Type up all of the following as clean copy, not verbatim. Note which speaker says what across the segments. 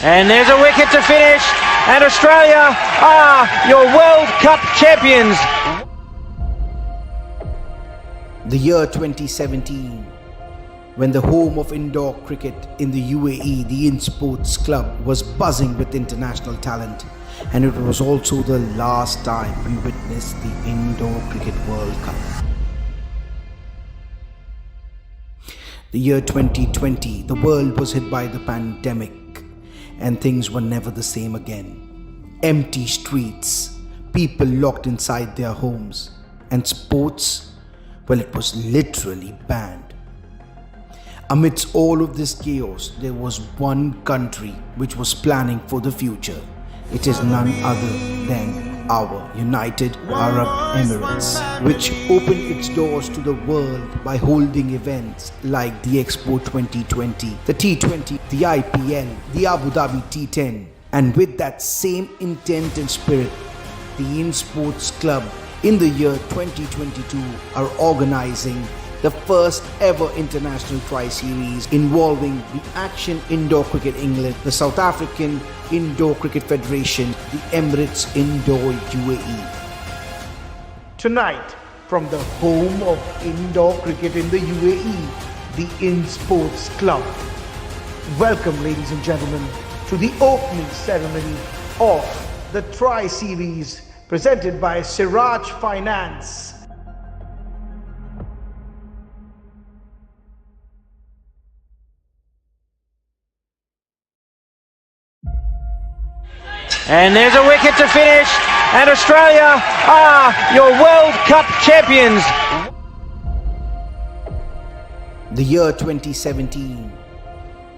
Speaker 1: And there's a wicket to finish, and Australia are your World Cup champions.
Speaker 2: The year 2017, when the home of indoor cricket in the UAE, the In Sports Club, was buzzing with international talent, and it was also the last time we witnessed the Indoor Cricket World Cup. The year 2020, the world was hit by the pandemic, and things were never the same again. Empty streets, people locked inside their homes, and sports, well, it was literally banned. Amidst all of this chaos, there was one country which was planning for the future. It is none other than our United Arab Emirates, which opened its doors to the world by holding events like the Expo 2020, the T20, the IPL, the Abu Dhabi T10. And with that same intent and spirit, the In Sports Club in the year 2022 are organizing the first ever international tri-series involving the Action Indoor Cricket England, the South African Indoor Cricket Federation, the Emirates Indoor UAE.
Speaker 3: Tonight, from the home of indoor cricket in the UAE, the In Sports Club. Welcome, ladies and gentlemen, to the opening ceremony of the tri-series presented by Siraj Finance.
Speaker 1: And there's a wicket to finish, and Australia are your World Cup champions.
Speaker 2: The year 2017,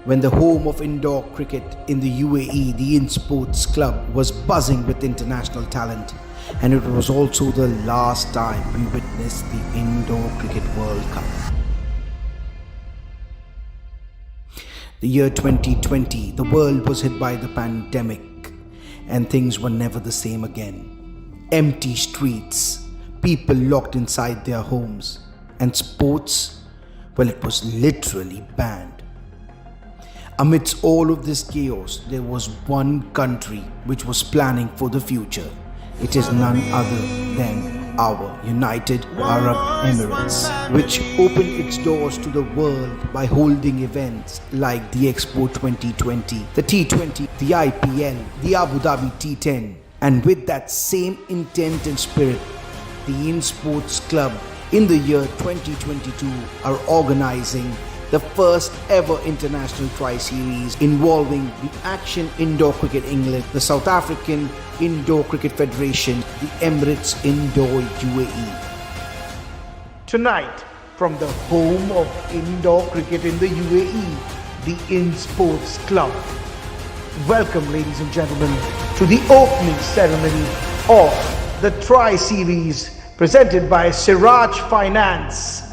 Speaker 2: when the home of indoor cricket in the UAE, the In Sports Club, was buzzing with international talent, and it was also the last time we witnessed the Indoor Cricket World Cup. The year 2020, the world was hit by the pandemic, and things were never the same again. Empty streets, people locked inside their homes, and sports, well, it was literally banned. Amidst all of this chaos, there was one country which was planning for the future. It is none other than our United Arab Emirates, which opened its doors to the world by holding events like the Expo 2020, the T20, the IPL, the Abu Dhabi T10. And with that same intent and spirit, the In Sports Club in the year 2022 are organizing the first ever international tri-series involving the Action Indoor Cricket England, the South African Indoor Cricket Federation, the Emirates Indoor UAE.
Speaker 3: Tonight, from the home of indoor cricket in the UAE, the In Sports Club. Welcome, ladies and gentlemen, to the opening ceremony of the tri-series presented by Siraj Finance.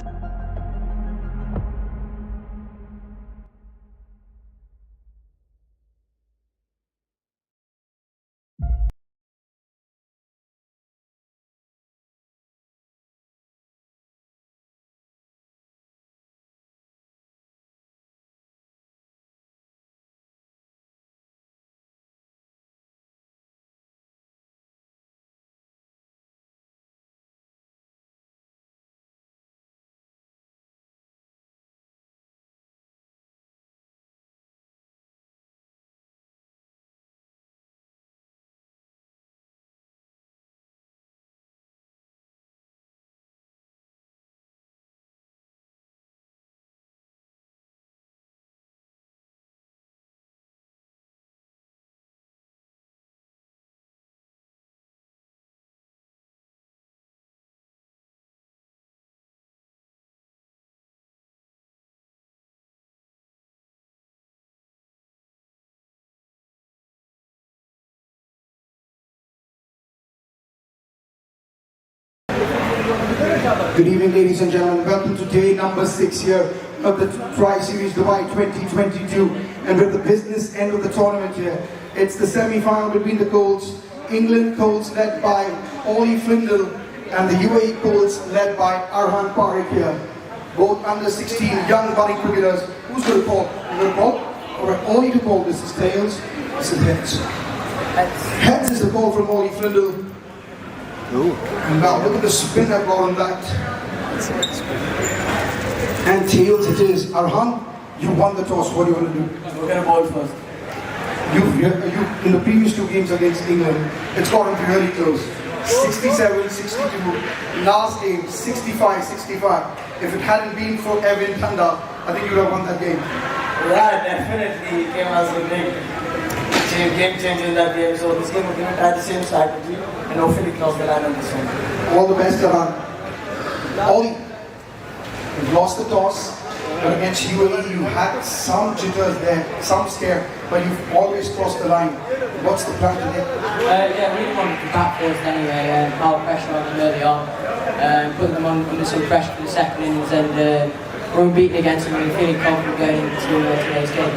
Speaker 4: Good evening, ladies and gentlemen. Welcome to day number 6 here of the Tri-Series Dubai 2022. And with the business end of the tournament here, it's the semi-final between the Colts, England Colts led by Oli Flindle, and the Uae Colts led by Arhan Parikh here. Both under 16 young budding cricketers. Who's going to call? You're going to call? Alright, only to call. This is tails. It's heads. Heads is the call from Ollie Flindle. And now look at the spin I got on that. And tails it is. Arhan, you won the toss. What do you want to do?
Speaker 5: We're going to bowl first.
Speaker 4: You in the previous two games against England, it's gotten really close. 67, 62. Last game, 65, 65. If it hadn't been for Evan Tanda, I think you would have won that game.
Speaker 5: Yeah, definitely. It came as a big game changer in that game. So this game we're going to try the same strategy and hopefully cross the line on this one.
Speaker 4: All the best, Arhan. Ollie, you've lost the toss. But against UAE, you had some jitters there, some scare, but you've always crossed the line. What's the plan today?
Speaker 6: Yeah, we really wanted to back forwards anyway, power pressure on them early on, put them under some pressure for the second innings, and we're beaten against them and we're feeling confident going into today's game.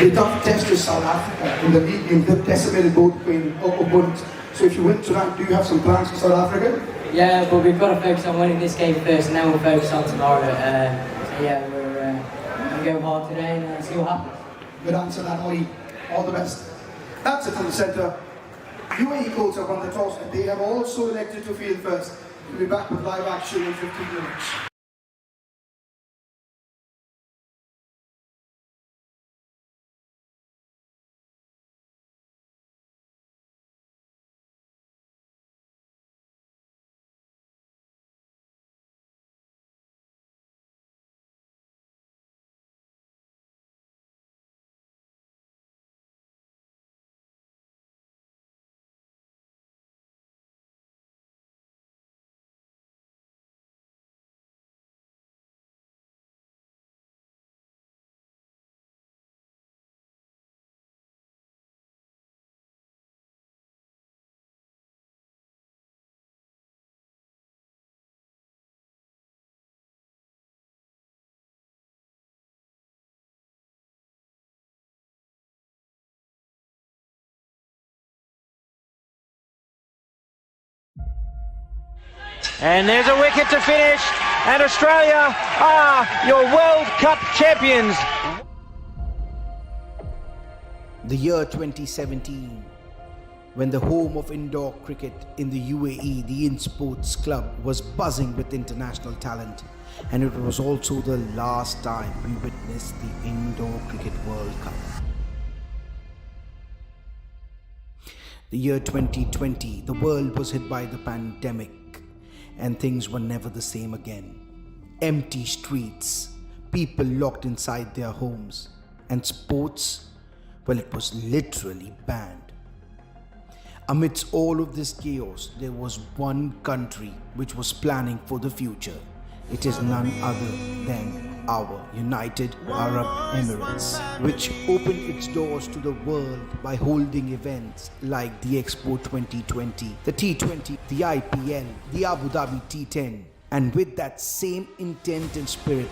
Speaker 4: The tough test is South Africa in the league game. They've decimated both opponents. So if you win tonight, do you have some plans for South Africa?
Speaker 6: Yeah, but we've got to focus on winning this game first, and then we'll focus on tomorrow. Yeah, we're going to go hard today and see what happens.
Speaker 4: Good answer, that, Ollie. All the best. That's it from the centre. Uae Colts have won the toss and they have also elected to field first. We'll be back with live action in 15 minutes.
Speaker 1: And there's a wicket to finish, and Australia are your World Cup champions.
Speaker 2: The year 2017, when the home of indoor cricket in the UAE, the In Sports Club, was buzzing with international talent, and it was also the last time we witnessed the Indoor Cricket World Cup. The year 2020, the world was hit by the pandemic, and things were never the same again. Empty streets, people locked inside their homes, and sports, well, it was literally banned. Amidst all of this chaos, there was one country which was planning for the future. It is none other than our United Arab Emirates, which opened its doors to the world by holding events like the Expo 2020, the T20, the IPL, the Abu Dhabi T10. And with that same intent and spirit,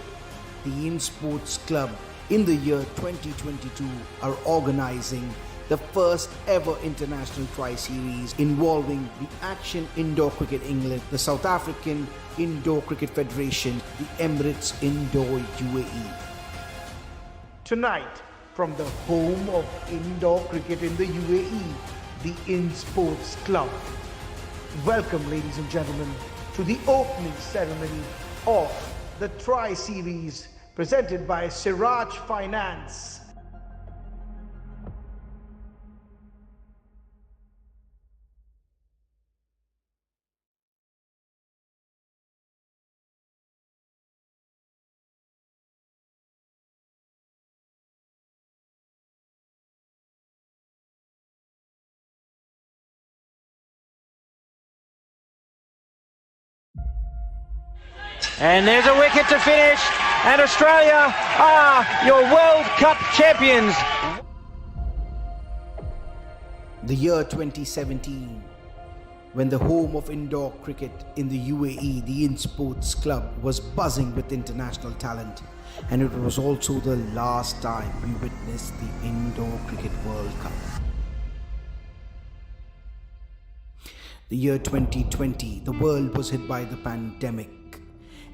Speaker 2: the In Sports Club in the year 2022 are organizing the first ever international tri-series involving the Action Indoor Cricket England, the South African Indoor Cricket Federation, the Emirates Indoor UAE.
Speaker 3: Tonight, from the home of indoor cricket in the UAE, the In Sports Club. Welcome, ladies and gentlemen, to the opening ceremony of the Tri-Series presented by Siraj Finance.
Speaker 1: And there's a wicket to finish, and Australia are your World Cup champions.
Speaker 2: The year 2017, when the home of indoor cricket in the UAE, the In Sports Club, was buzzing with international talent, and it was also the last time we witnessed the Indoor Cricket World Cup. The year 2020, the world was hit by the pandemic,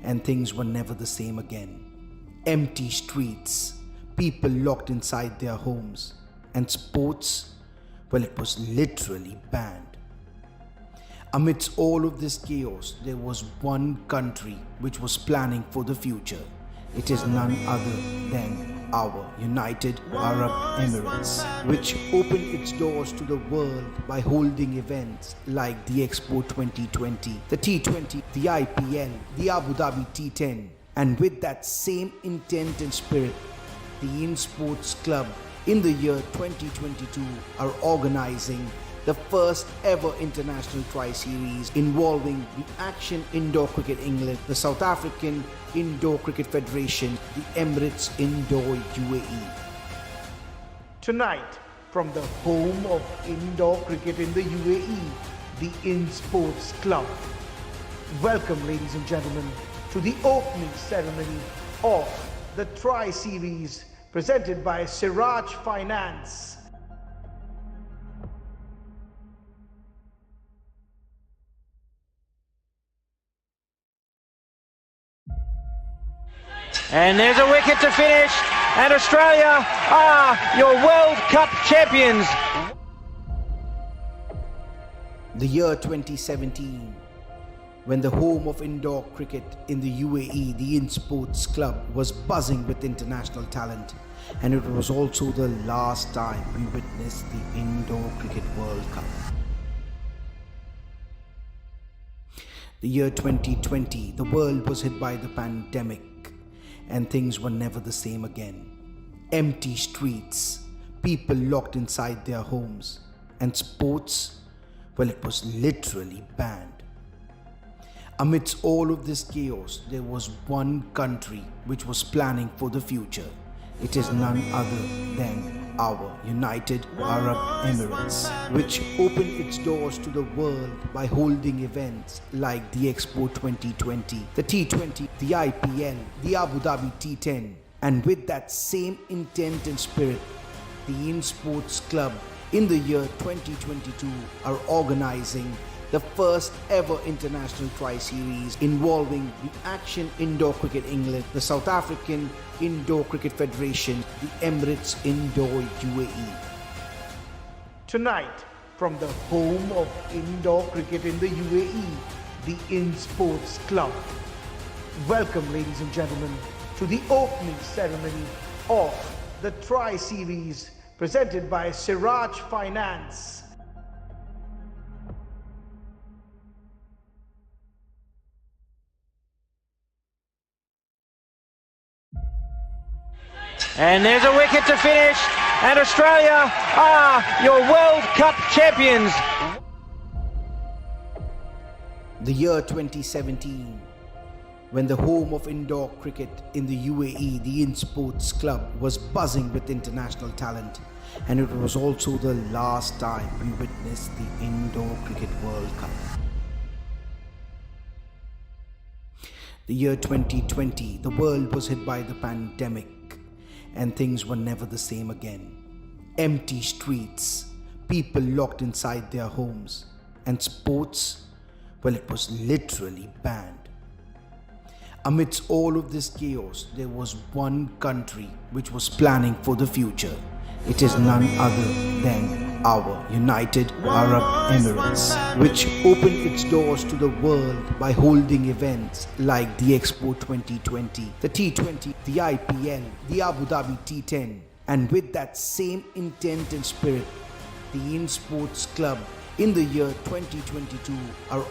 Speaker 2: and things were never the same again. Empty streets, people locked inside their homes, and sports, well, it was literally banned. Amidst all of this chaos, there was one country which was planning for the future. It is none other than our United Arab Emirates, which opened its doors to the world by holding events like the Expo 2020, the T20, the IPL, the Abu Dhabi T10. And with that same intent and spirit, the In Sports Club in the year 2022 are organizing the first ever international tri-series involving the Action Indoor Cricket England, the South African Indoor Cricket Federation, the Emirates Indoor UAE.
Speaker 3: Tonight, from the home of indoor cricket in the UAE, the In Sports Club. Welcome, ladies and gentlemen, to the opening ceremony of the Tri-Series presented by Siraj Finance.
Speaker 1: And there's a wicket to finish, and Australia are your World Cup champions.
Speaker 2: The year 2017, when the home of indoor cricket in the UAE, the In Sports Club, was buzzing with international talent, and it was also the last time we witnessed the Indoor Cricket World Cup. The year 2020, the world was hit by the pandemic, and things were never the same again. Empty streets, people locked inside their homes, and sports, well, it was literally banned. Amidst all of this chaos, there was one country which was planning for the future. It is none other than our United Arab Emirates, which opened its doors to the world by holding events like the Expo 2020, the T20, the IPL, the Abu Dhabi T10. And with that same intent and spirit, the In Sports Club in the year 2022 are organizing the first ever international tri-series involving the Action Indoor Cricket England, the South African Indoor Cricket Federation, the Emirates Indoor UAE.
Speaker 3: Tonight, from the home of indoor cricket in the UAE, the In Sports Club. Welcome, ladies and gentlemen, to the opening ceremony of the Tri-Series presented by Siraj Finance.
Speaker 1: And there's a wicket to finish, and Australia are your World Cup champions.
Speaker 2: The year 2017, when the home of indoor cricket in the UAE, the In Sports Club, was buzzing with international talent, and it was also the last time we witnessed the Indoor Cricket World Cup. The year 2020, the world was hit by the pandemic, and things were never the same again. Empty streets, people locked inside their homes, and sports, well, it was literally banned. Amidst all of this chaos, there was one country which was planning for the future. It is none other than our United Arab Emirates, which opened its doors to the world by holding events like the Expo 2020, the T20, the IPL, the Abu Dhabi T10. And with that same intent and spirit, the In Sports Club in the year 2022 are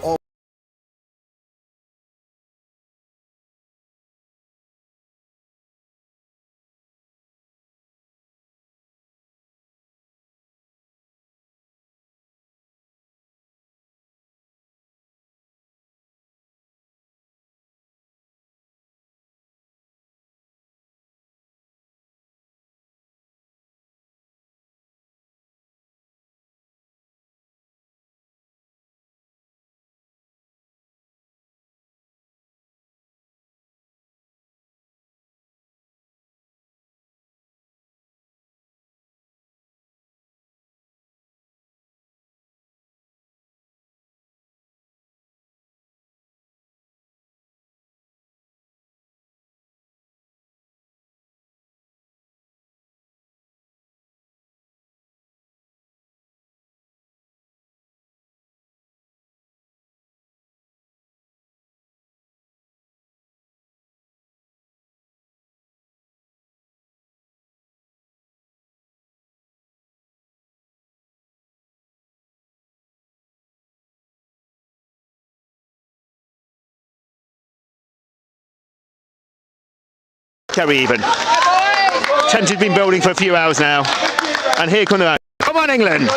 Speaker 7: Kerry even. Tension's been building for a few hours now, and here come the come on England,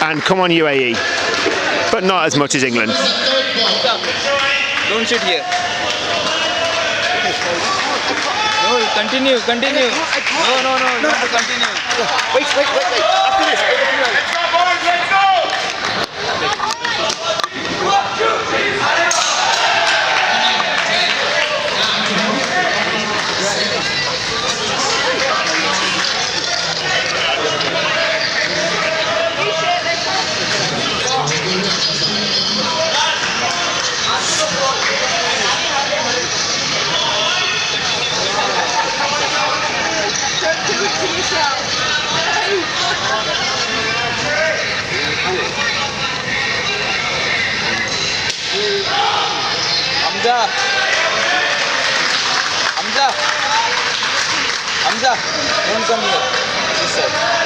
Speaker 7: and come on UAE, but not as much as England.
Speaker 8: Don't sit here. No, continue. No, you have to continue.
Speaker 4: Wait. After this. Let's go.
Speaker 8: Hamza, don't come here. This side.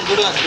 Speaker 8: Good one.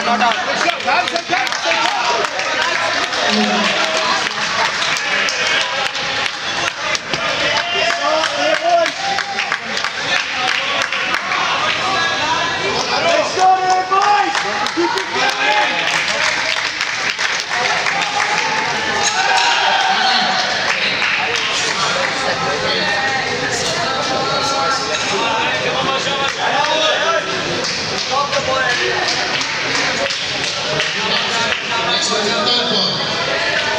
Speaker 8: Not out.
Speaker 9: Next one,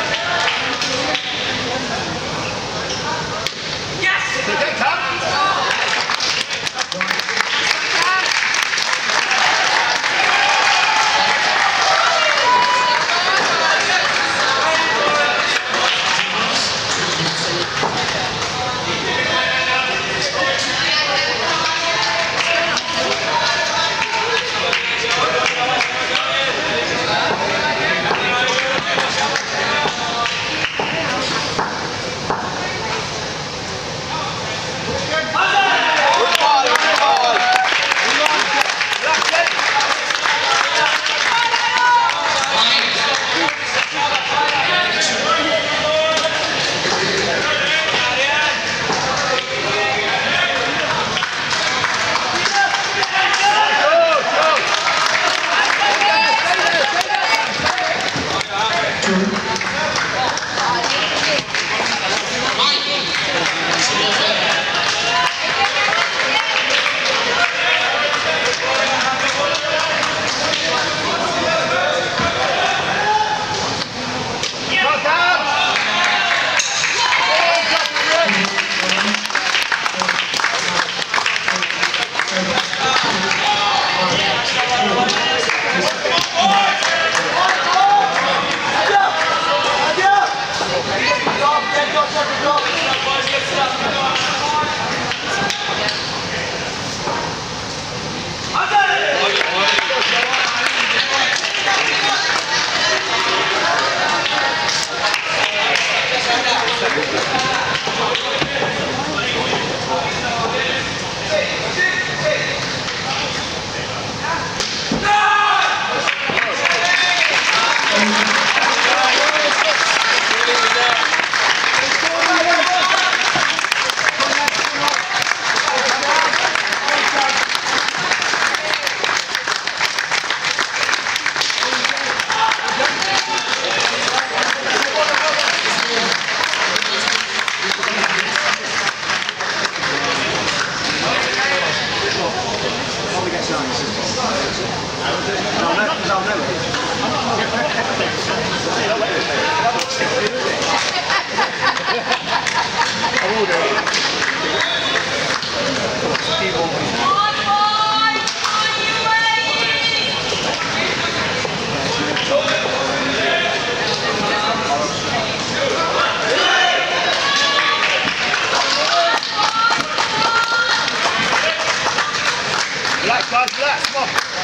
Speaker 7: Relax, guys, relax, come on.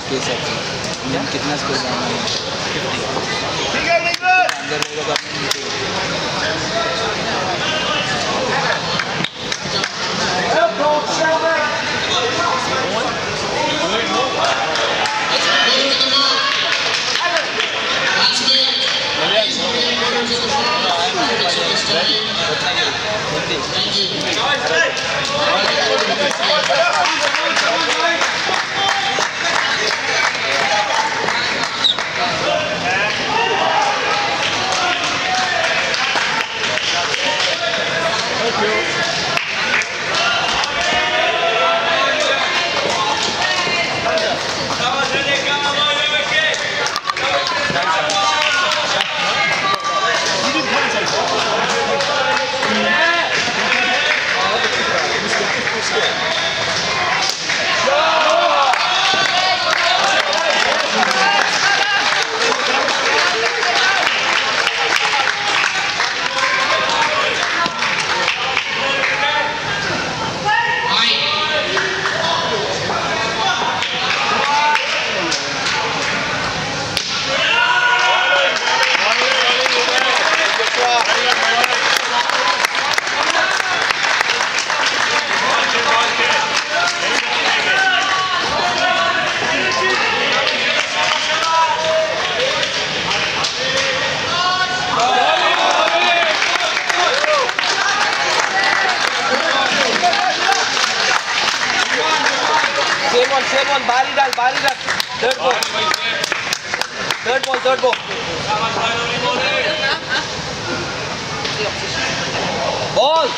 Speaker 8: आपके हिसाब से Indian कितना score बनाना है? 50 अंदर होगा तो अपने नीचे
Speaker 5: Same one, bari dal. Third ball. Ball.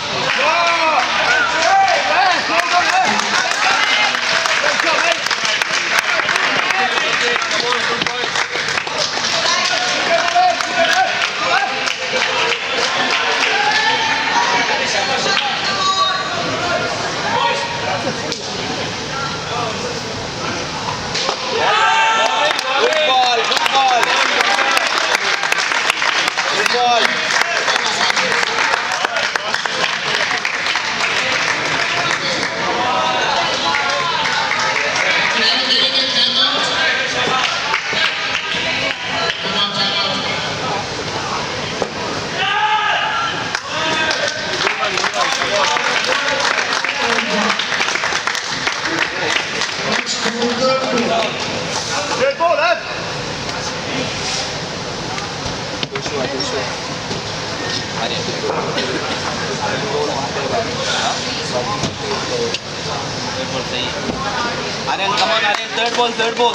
Speaker 5: Good ball. Aryan, come on, Aryan. Third ball.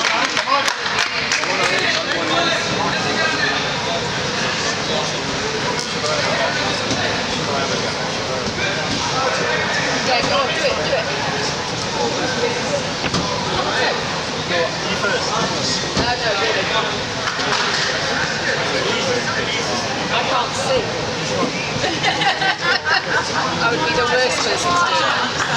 Speaker 9: Yeah, go on, do it.
Speaker 8: You first.
Speaker 9: No, really. I can't see. I would be the worst person to do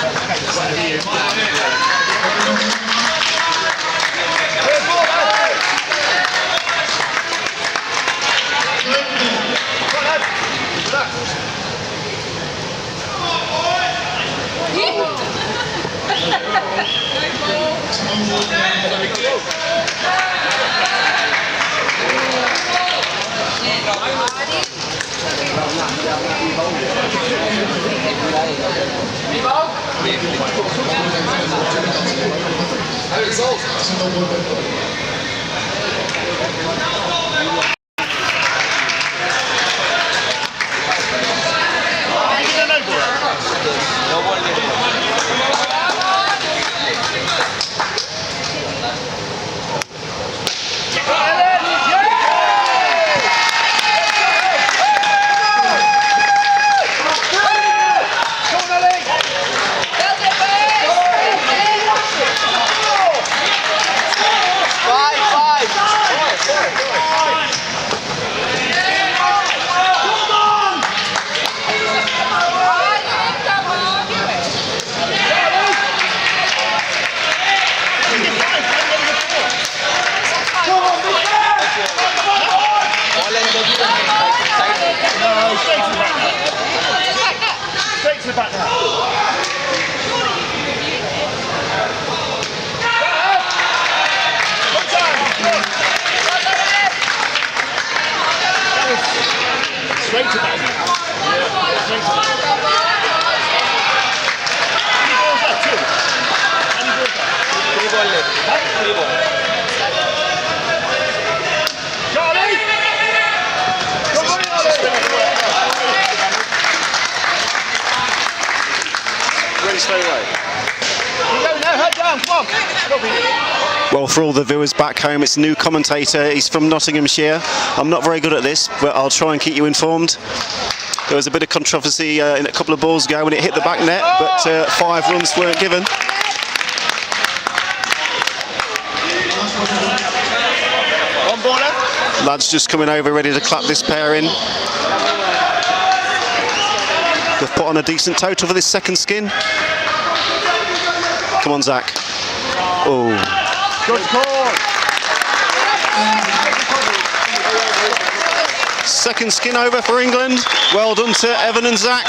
Speaker 7: Well, for all the viewers back home, it's a new commentator. He's from Nottinghamshire. I'm not very good at this, but I'll try and keep you informed. There was a bit of controversy in a couple of balls ago when it hit the back net, but 5 runs weren't given. Lads just coming over, ready to clap this pair in. They've put on a decent total for this second skin. Come on, Zach. Oh.
Speaker 3: Good call.
Speaker 7: Second skin over for England. Well done to Evan and Zach.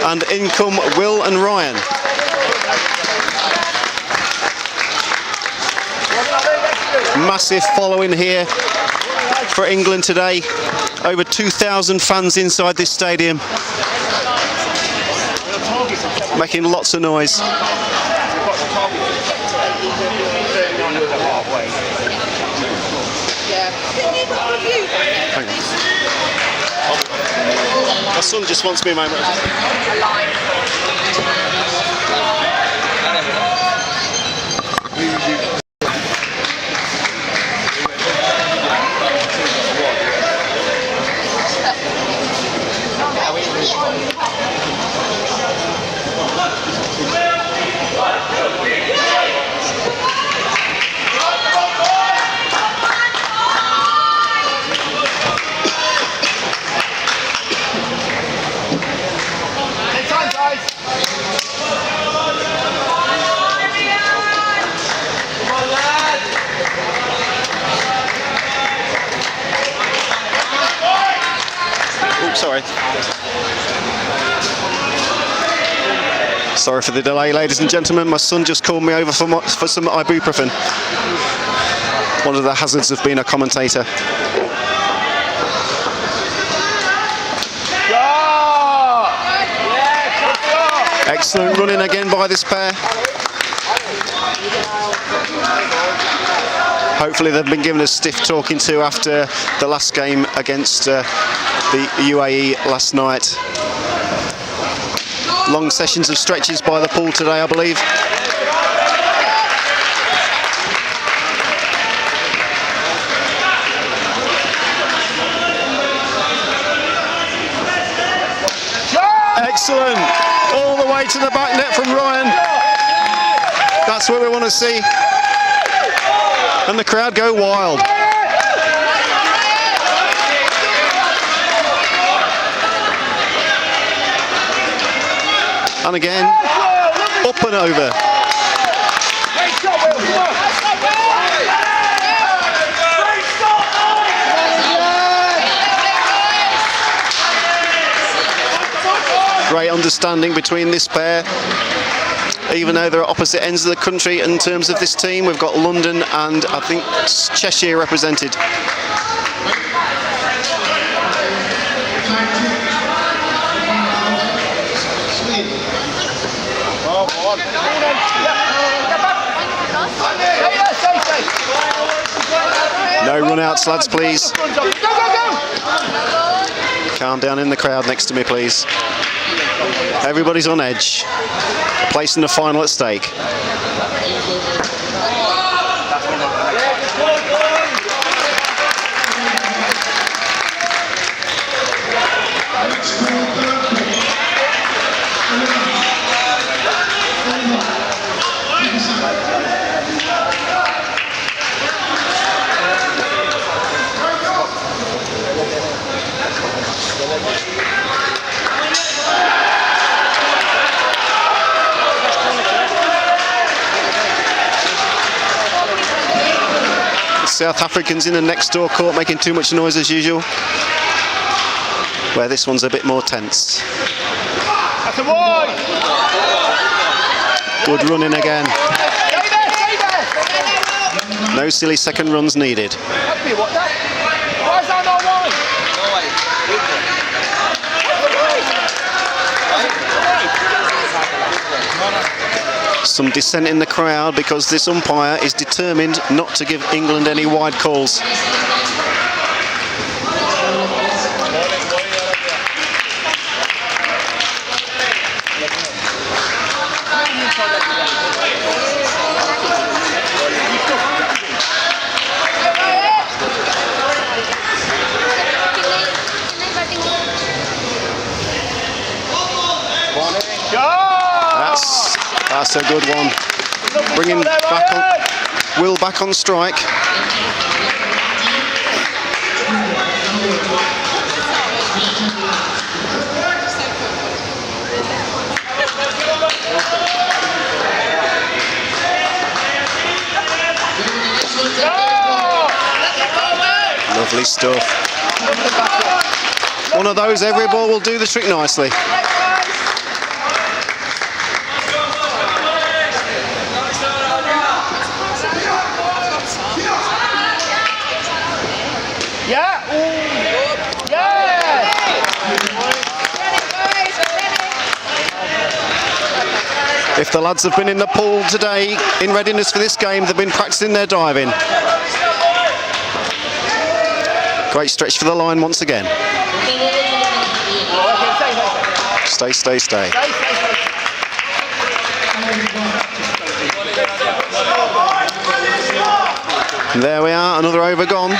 Speaker 7: And in come Will and Ryan. Massive following here for England today. Over 2,000 fans inside this stadium, making lots of noise. Hang on. My son just wants me a moment. Sorry for the delay, ladies and gentlemen. My son just called me over for some ibuprofen. One of the hazards of being a commentator. Excellent running again by this pair. Hopefully they've been given a stiff talking to after the last game against the UAE last night. Long sessions of stretches by the pool today, I believe. Excellent. All the way to the back net from Ryan. That's what we want to see. And the crowd go wild. And again, up and over. Great understanding between this pair. Even though they're at opposite ends of the country in terms of this team, we've got London and I think Cheshire represented. No run-outs, lads, please. Calm down in the crowd next to me, please. Everybody's on edge. A place in the final at stake. South Africans in the next door court making too much noise as usual, where this one's a bit more tense. Good running again. No silly second runs needed. Some dissent in the crowd because this umpire is determined not to give England any wide calls. That's a good one. Bringing back on, Will back on strike. Lovely stuff. One of those, every ball will do the trick nicely. If the lads have been in the pool today in readiness for this game, they've been practicing their diving. Great stretch for the line once again. Stay, stay, stay. And there we are, another over gone.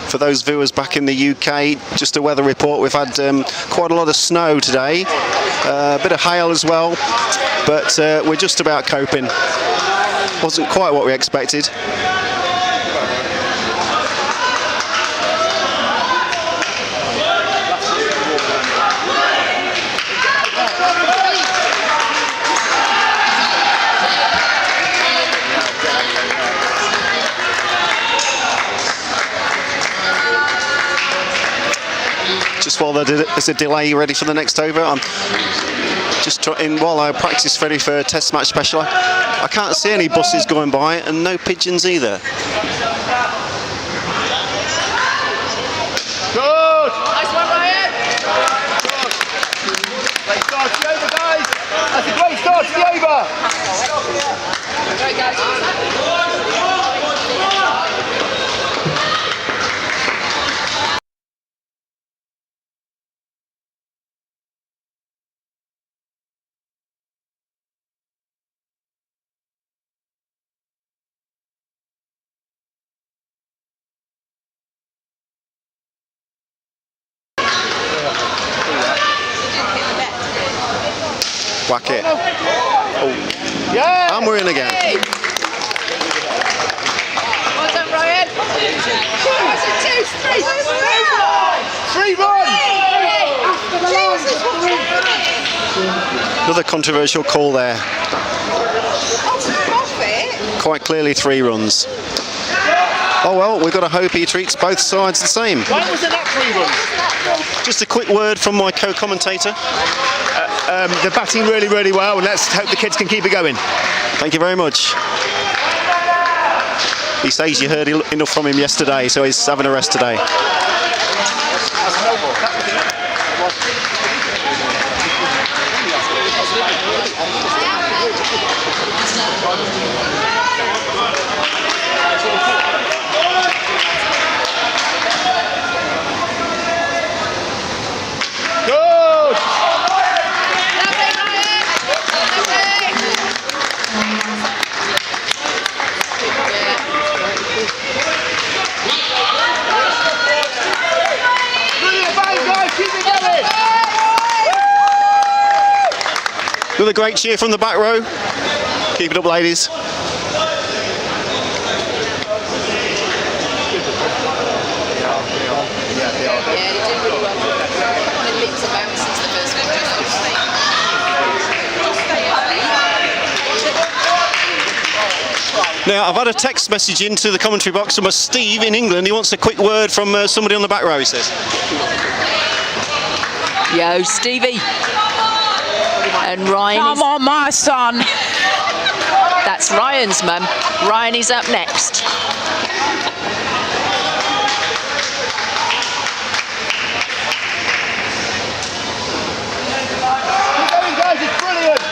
Speaker 7: For those viewers back in the UK, just a weather report. We've had quite a lot of snow today, a bit of hail as well, but we're just about coping. Wasn't quite what we expected. Just while there's a delay ready for the next over, I'm just trying, while I practice ready for a test match special, I can't see any buses going by and no pigeons either.
Speaker 10: Good! Nice one, Ryan! Good! Great start to the over, guys! That's a great start to the over! Great, guys!
Speaker 7: Whack it. Oh. Yeah. And we're in again.
Speaker 9: Well done, Ryan.
Speaker 10: 3 runs!
Speaker 7: Another controversial call there. Quite clearly 3 runs. Oh well, we've got to hope he treats both sides the same.
Speaker 10: Why wasn't that 3 runs?
Speaker 7: Just a quick word from my co-commentator.
Speaker 10: They're batting really, really well, and let's hope the kids can keep it going.
Speaker 7: Thank you very much. He says you heard enough from him yesterday, so he's having a rest today. Another great cheer from the back row. Keep it up, ladies. Now, I've had a text message into the commentary box from a Steve in England. He wants a quick word from somebody on the back row, he says.
Speaker 9: Yo, Stevie. And Ryan.
Speaker 11: Come on, my son.
Speaker 9: That's Ryan's mum. Ryan is up next.
Speaker 10: Keep going, guys, it's brilliant.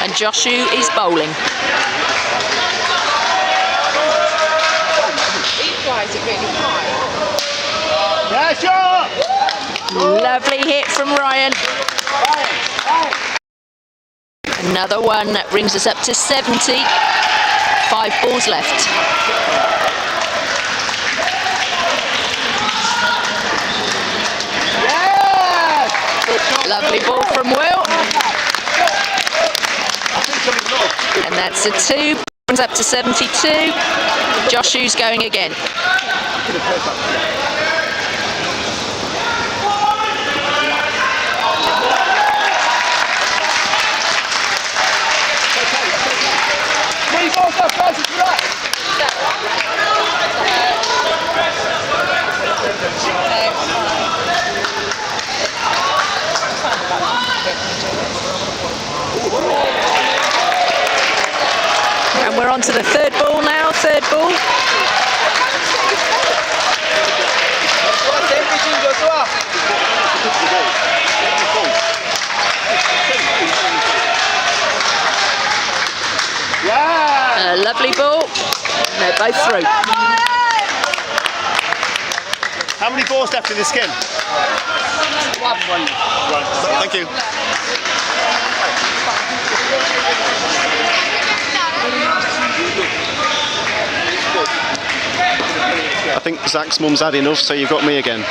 Speaker 9: And Joshu is bowling.
Speaker 11: He flies it really high.
Speaker 10: Yeah, sure.
Speaker 9: Lovely hit from Ryan. Another one that brings us up to 70. 5 balls left.
Speaker 10: Yes!
Speaker 9: Lovely ball from Will. And that's a 2. Brings up to 72. Joshu's going again. And we're on to the third ball now, third ball.
Speaker 10: Yeah!
Speaker 9: A lovely ball. They're both through.
Speaker 10: How many balls left in the skin?
Speaker 8: One.
Speaker 10: Right, thank you.
Speaker 7: I think Zach's mum's had enough, so you've got me again.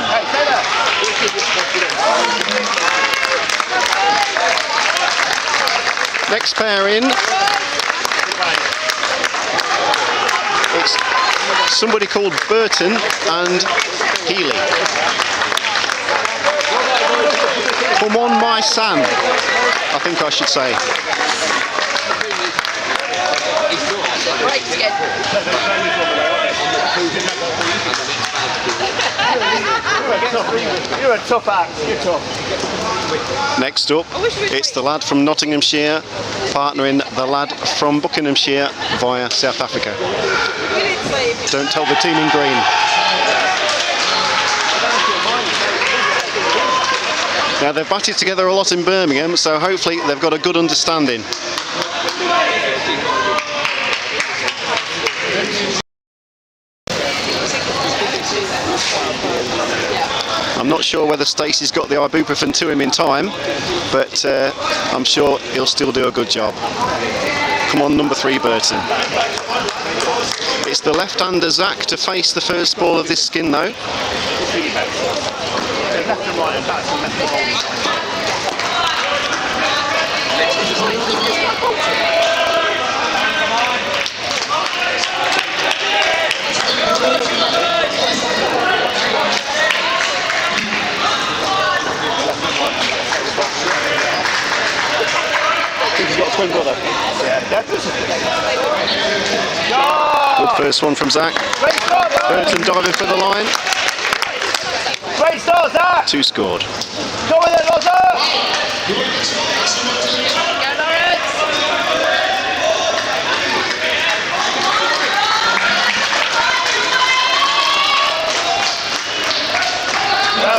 Speaker 10: Hey, stay there.
Speaker 7: Next pair in. It's somebody called Burton and Healy. Come on, my son, I think I should say.
Speaker 10: You're a tough act. You're tough.
Speaker 7: Next up, it's the lad from Nottinghamshire partnering the lad from Buckinghamshire via South Africa. Don't tell the team in green. Now they've batted together a lot in Birmingham, so hopefully they've got a good understanding. I'm not sure whether Stacey's got the ibuprofen to him in time, but I'm sure he'll still do a good job. Come on, number 3, Burton. It's the left-hander Zach to face the first ball of this skin though. Good first one from Zach. Burton diving for the line.
Speaker 10: Great start, Zach.
Speaker 7: 2 scored.
Speaker 10: Go with it, Roger.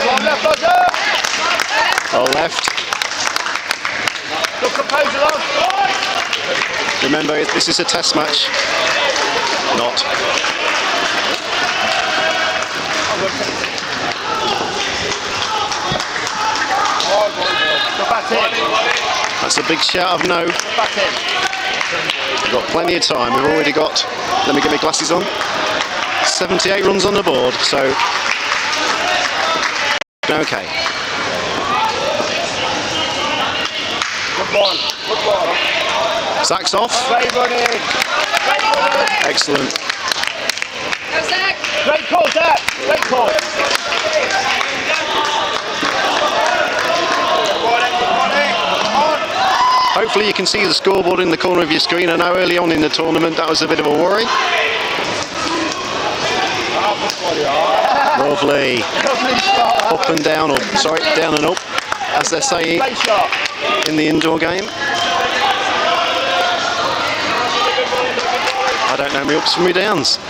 Speaker 10: One left, Roger.
Speaker 7: All left.
Speaker 10: Good composure, love.
Speaker 7: Remember, this is a test match. Not. That's a big shout of no. We've got plenty of time. We've already got, let me get my glasses on, 78 runs on the board, so okay.
Speaker 10: Good ball. Good ball.
Speaker 7: Zach's off.
Speaker 10: Great running.
Speaker 7: Excellent.
Speaker 10: Great call, Zach. Great call.
Speaker 7: Hopefully you can see the scoreboard in the corner of your screen. I know early on in the tournament that was a bit of a worry. Lovely. Up and down, or sorry, down and up, as they're saying in the indoor game. I don't know my ups from my downs.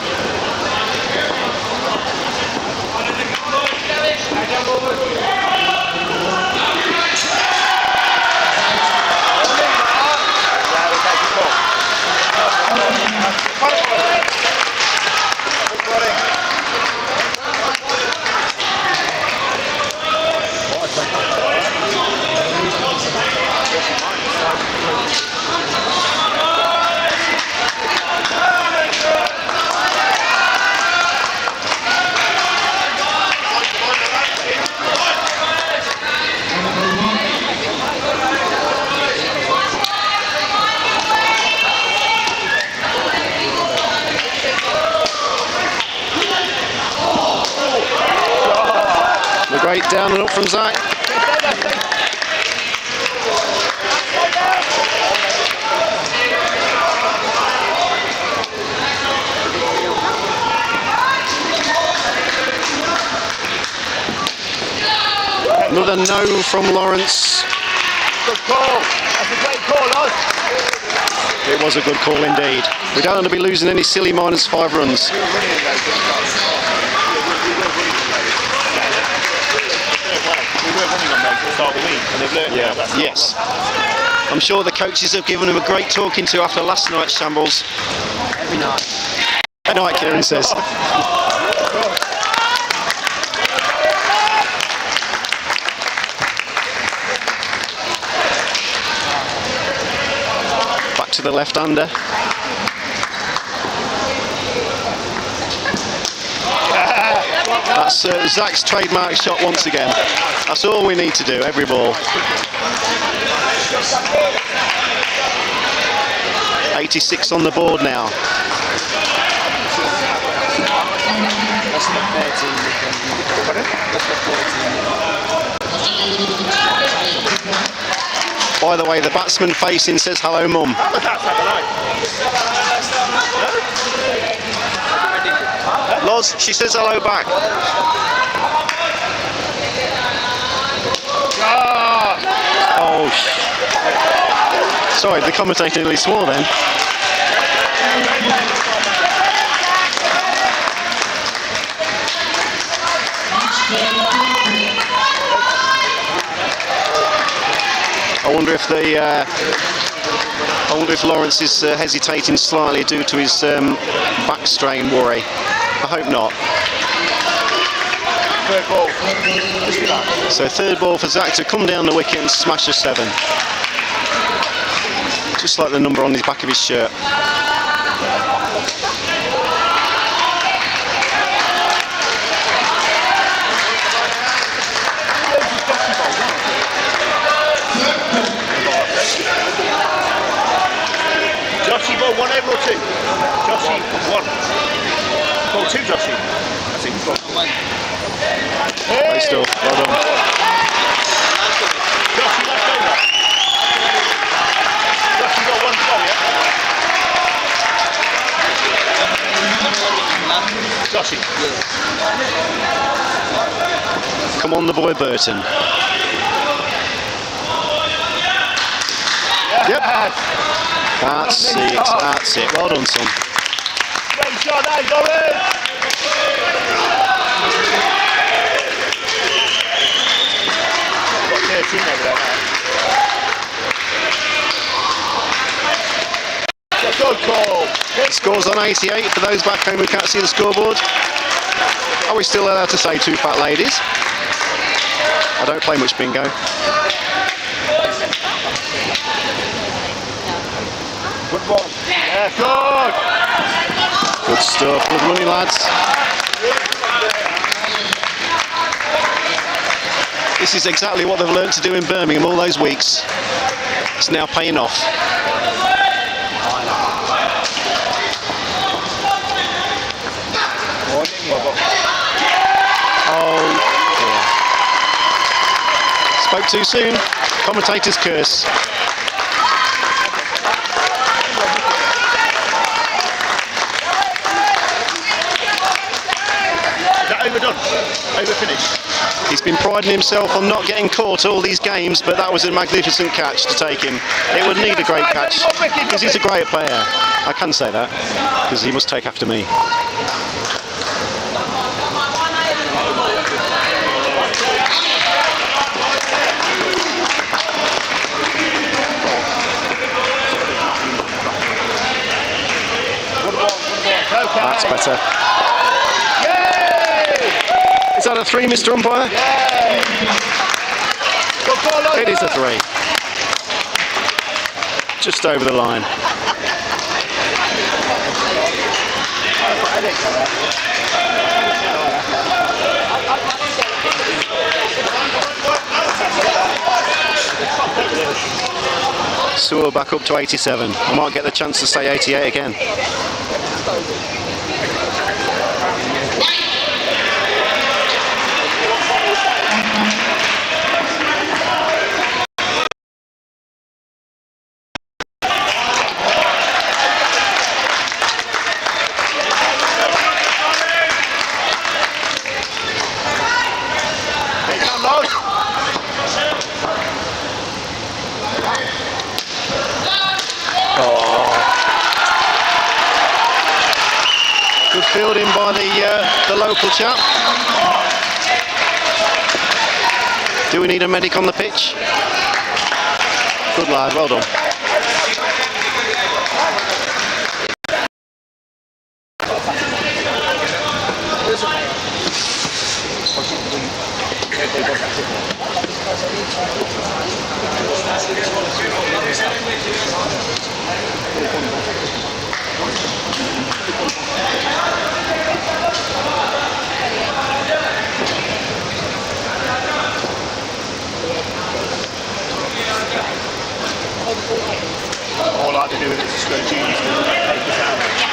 Speaker 7: Great down and up from Zach. Another no from Lawrence.
Speaker 10: Good call. That's a great call, Oz.
Speaker 7: It was a good call indeed. We don't want to be losing any silly -5 runs. Yes. I'm sure the coaches have given him a great talking to after last night's shambles.
Speaker 8: Every night.
Speaker 7: Every night, Kieran says. Back to the left-hander. That's Zach's trademark shot once again. That's all we need to do, every ball. 86 on the board now. By the way, the batsman facing says hello, Mum. Loz, she says hello back. Oh, sorry, the commentator nearly swore then. I wonder if Lawrence is hesitating slightly due to his back strain worry. I hope not.
Speaker 10: Third ball.
Speaker 7: So third ball for Zach to come down the wicket and smash a 7. Just like the number on the back of his shirt.
Speaker 10: Joshy, ball 1 over or 2? Joshy, 1. Ball 2, Joshy. That's it, ball 1.
Speaker 7: Great stuff, well done.
Speaker 10: Joshy, left over. Joshy got 1 ball, yeah? Joshy.
Speaker 7: Come on, the boy Burton. Yep. That's it, that's it. Well done, son.
Speaker 10: Great shot, there, Doran. Got 13 over there now. Good call.
Speaker 7: Scores on 88 for those back home who can't see the scoreboard. Are we still allowed to say 2 fat ladies? I don't play much bingo.
Speaker 10: Good ball. Yeah, good.
Speaker 7: Good stuff, good running, lads. This is exactly what they've learned to do in Birmingham all those weeks. It's now paying off. Oh, dear. Spoke too soon. Commentator's curse.
Speaker 10: overdone. Overfinished.
Speaker 7: He's been priding himself on not getting caught all these games, but that was a magnificent catch to take him. It would need a great catch, because he's a great player. I can say that, because he must take after me. That's better. Is that a 3, Mr. Umpire? It is a 3. Just over the line. Sewell back up to 87. I might get the chance to say 88 again. Good fielding by the local chap. Do we need a medic on the pitch? Good lad, well done.
Speaker 10: All I like to do is just go genius and take the sandwich.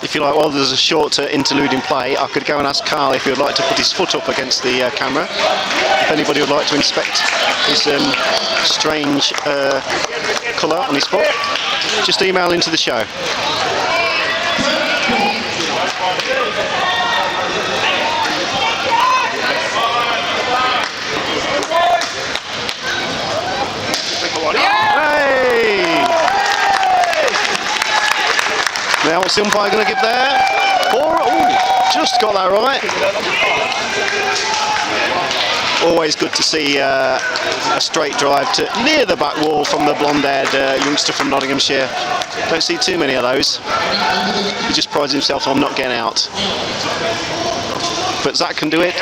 Speaker 7: If you like, while there's a short interlude in play, I could go and ask Carl if he would like to put his foot up against the camera. If anybody would like to inspect his strange colour on his foot, just email into the show. Hey! Now what's the umpire going to give there? Just got that right. Always good to see a straight drive to near the back wall from the blonde-haired youngster from Nottinghamshire. Don't see too many of those. He just prides himself on not getting out. But Zach can do it.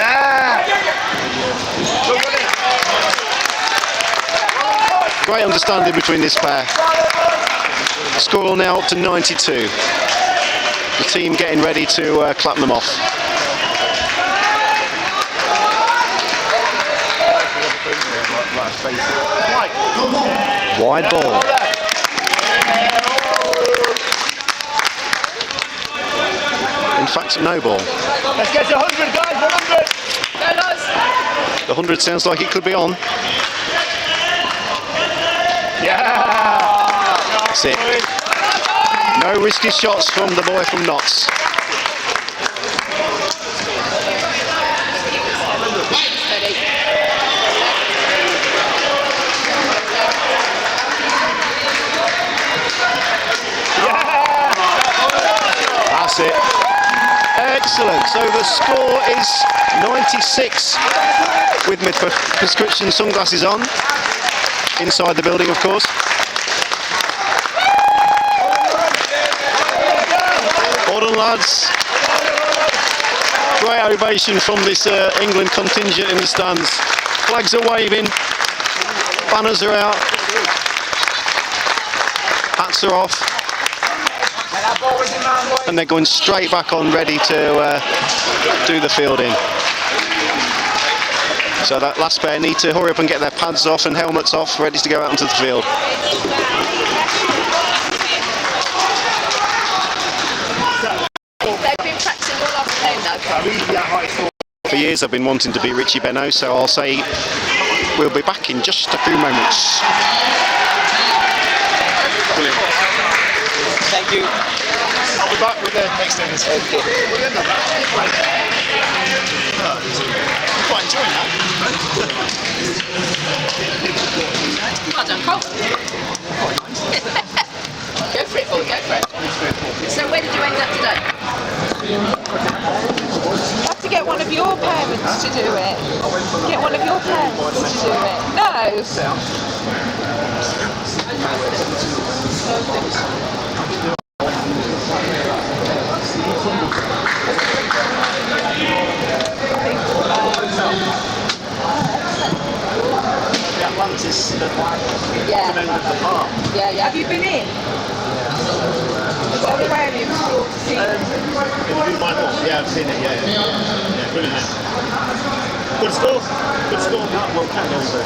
Speaker 7: Great understanding between this pair. Score now up to 92. The team getting ready to clap them off. Wide ball. In fact, no ball.
Speaker 10: Let's get to 100, guys, 100!
Speaker 7: The 100 sounds like it could be on.
Speaker 10: Yeah!
Speaker 7: That's it. No risky shots from the boy from Notts. That's it. Excellent. So the score is 96 with my prescription sunglasses on. Inside the building, of course. Well done, lads. Great ovation from this England contingent in the stands. Flags are waving. Banners are out. Hats are off. And they're going straight back on, ready to do the fielding. So that last pair need to hurry up and get their pads off and helmets off, ready to go out onto the field.
Speaker 11: They've been practicing all
Speaker 7: For years I've been wanting to be Richie Benno, so I'll say we'll be back in just a few moments. Brilliant.
Speaker 8: Thank you.
Speaker 7: I'll be back with the next tennis. Okay. I'm quite enjoying that.
Speaker 9: Well done, Cole. Go for it, boy, go for it. So where did you end up today?
Speaker 11: You have to get one of your parents to do it. Get one of your parents to do it. No.
Speaker 9: Yeah. Yeah.
Speaker 11: Have you been in? So where have you seen it?
Speaker 7: Yeah, I've seen it, yeah, brilliant. Good score. Well, can't go over.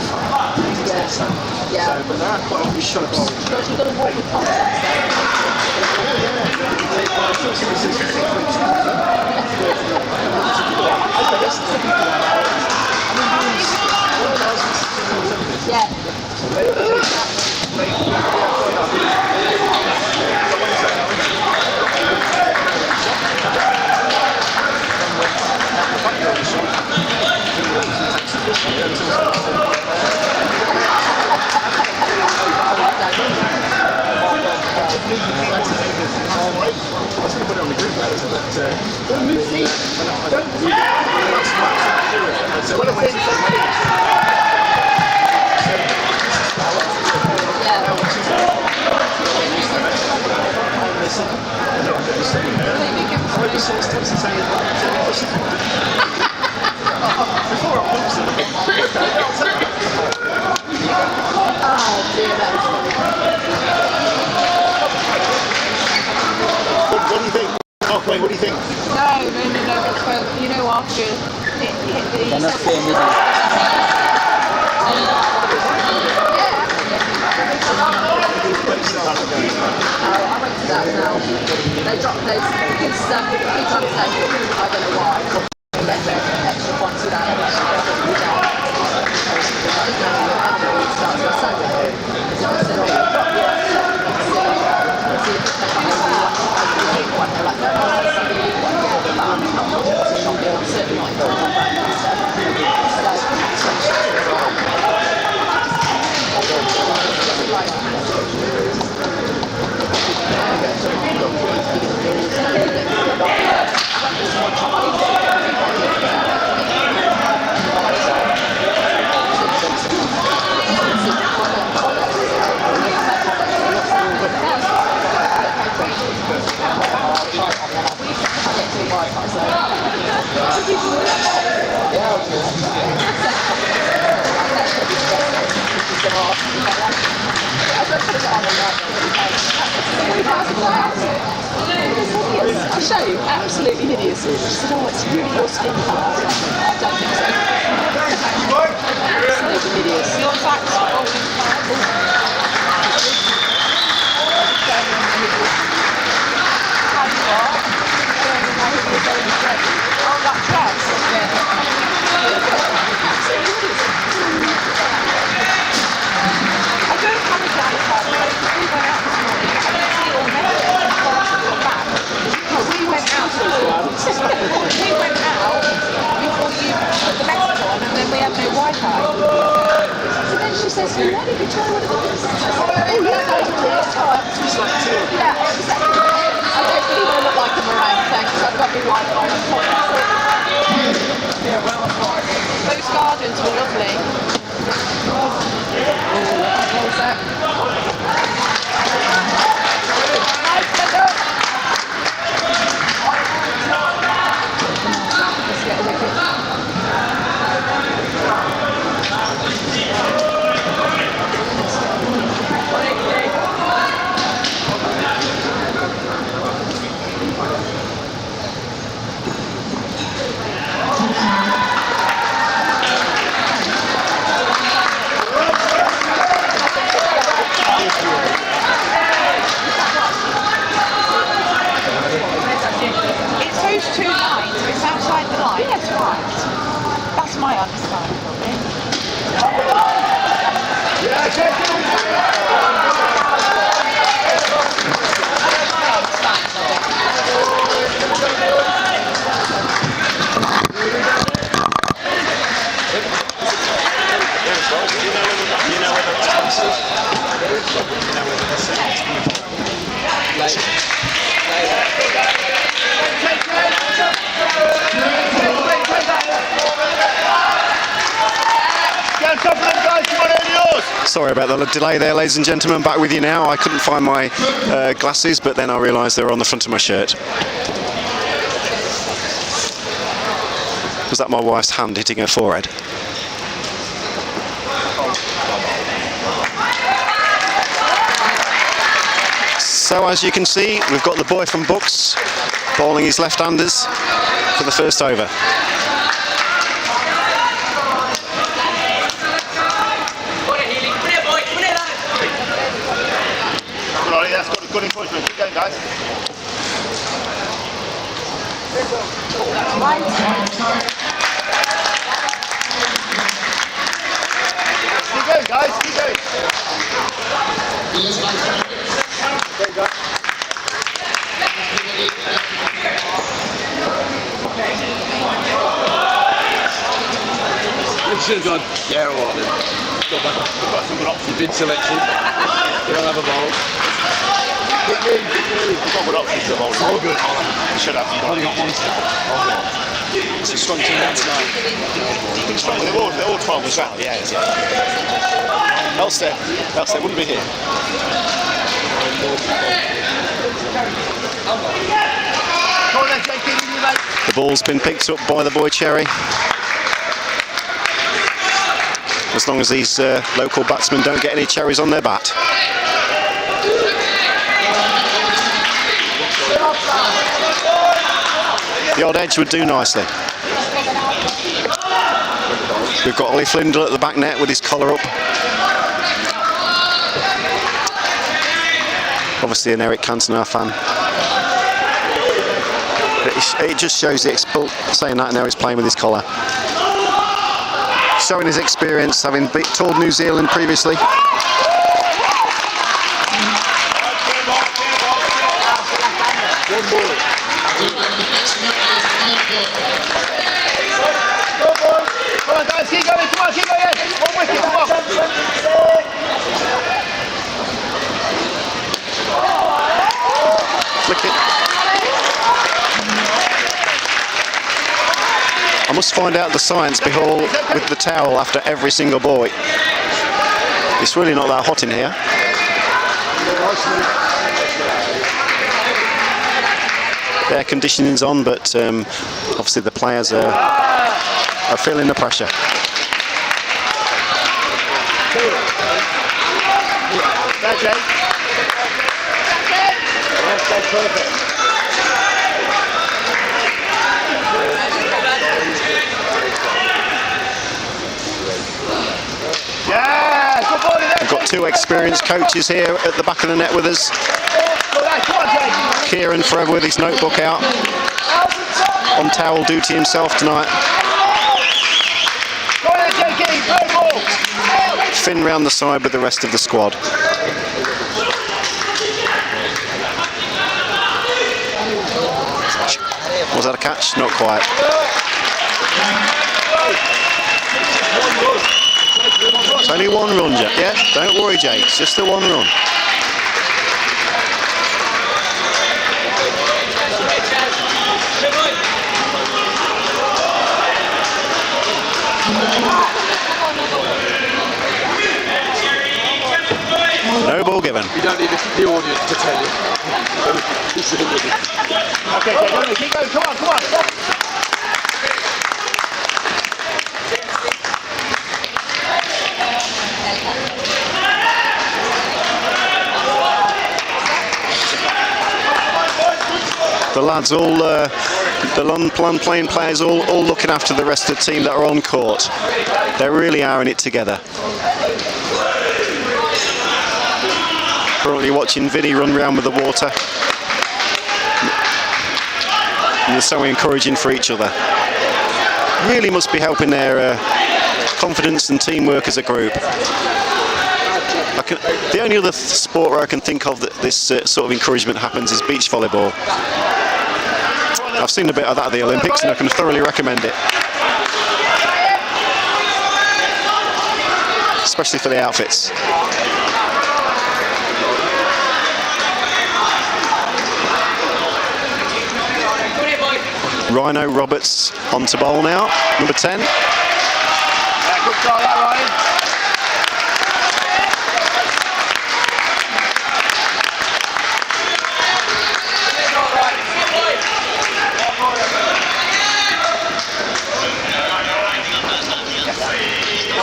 Speaker 9: Yeah.
Speaker 7: But there are quite a few shots.
Speaker 9: Because you've got to walk with confidence. Yeah.
Speaker 7: What do you think? Halfway, what do you think?
Speaker 11: No. Well, you know, after it hit the...
Speaker 8: They're not fair, is it?
Speaker 9: I went to that now. They dropped those kids big jumps there. I don't know why. They get their extra points without it.
Speaker 11: I'll show you, absolutely hideous. She said, oh, it's really your skin colour. I don't think so. Absolutely hideous. Your back's rolling oh, that dress? Yeah. Absolutely hideous. I don't have a down the we went out this morning, I didn't see all men back. But we went out before you put the message on, and then we had no Wi-Fi. So then she says, well, why did you try one of those? I said, oh, yeah, yeah, exactly. I don't really want to look like a meringue, thanks. I've got my Wi-Fi on top. Those gardens were lovely. What was that? Let's get a wicket. my understanding of it.
Speaker 7: Sorry about the delay there, ladies and gentlemen. Back with you now. I couldn't find my glasses, but then I realised they were on the front of my shirt. Was that my wife's hand hitting her forehead? So as you can see, we've got the boy from Bucks bowling his left-handers for the first over.
Speaker 10: Good encouragement. Keep going, guys. Keep going, guys. Keep going.
Speaker 12: You should have gone, yeah, all right then. Go back. We've got some good options. Bid selection. You don't have a ball.
Speaker 10: We've got good options to bowl. All good. We should have.
Speaker 12: Only got one step. It's a strong team tonight.
Speaker 10: They're all 12 as well. Yeah. Else they wouldn't be here.
Speaker 7: The ball's been picked up by the boy Cherry. As long as these local batsmen don't get any cherries on their bat. The odd edge would do nicely. We've got Ollie Flindle at the back net with his collar up. Obviously an Eric Cantona fan. But it just shows the saying that now he's playing with his collar. Showing his experience, having toured New Zealand previously.
Speaker 10: Come on, guys, keep going. Come on, keep going. One wicket, come on.
Speaker 7: Flick it. I must find out the science behind with the towel after every single boy. It's really not that hot in here. The air conditioning's on, but obviously the players are feeling the pressure. We've got two experienced coaches here at the back of the net with us. Kieran forever with his notebook out. On towel duty himself tonight. Finn round the side with the rest of the squad. Was that a catch? Not quite. It's only one run, Jake. Yeah, don't worry, Jake. It's just the one run. No ball given.
Speaker 12: You don't need the audience to tell you.
Speaker 10: Okay, keep going. Come on.
Speaker 7: The lads all, the playing players all looking after the rest of the team that are on court. They really are in it together. Currently watching Vinny run round with the water. And they're so encouraging for each other. really must be helping their confidence and teamwork as a group. The only other sport where I can think of that this sort of encouragement happens is beach volleyball. I've seen a bit of that at the Olympics and I can thoroughly recommend it. Especially for the outfits. Rhino Roberts onto bowl now, number 10.
Speaker 10: Yeah, good try that, Ryan.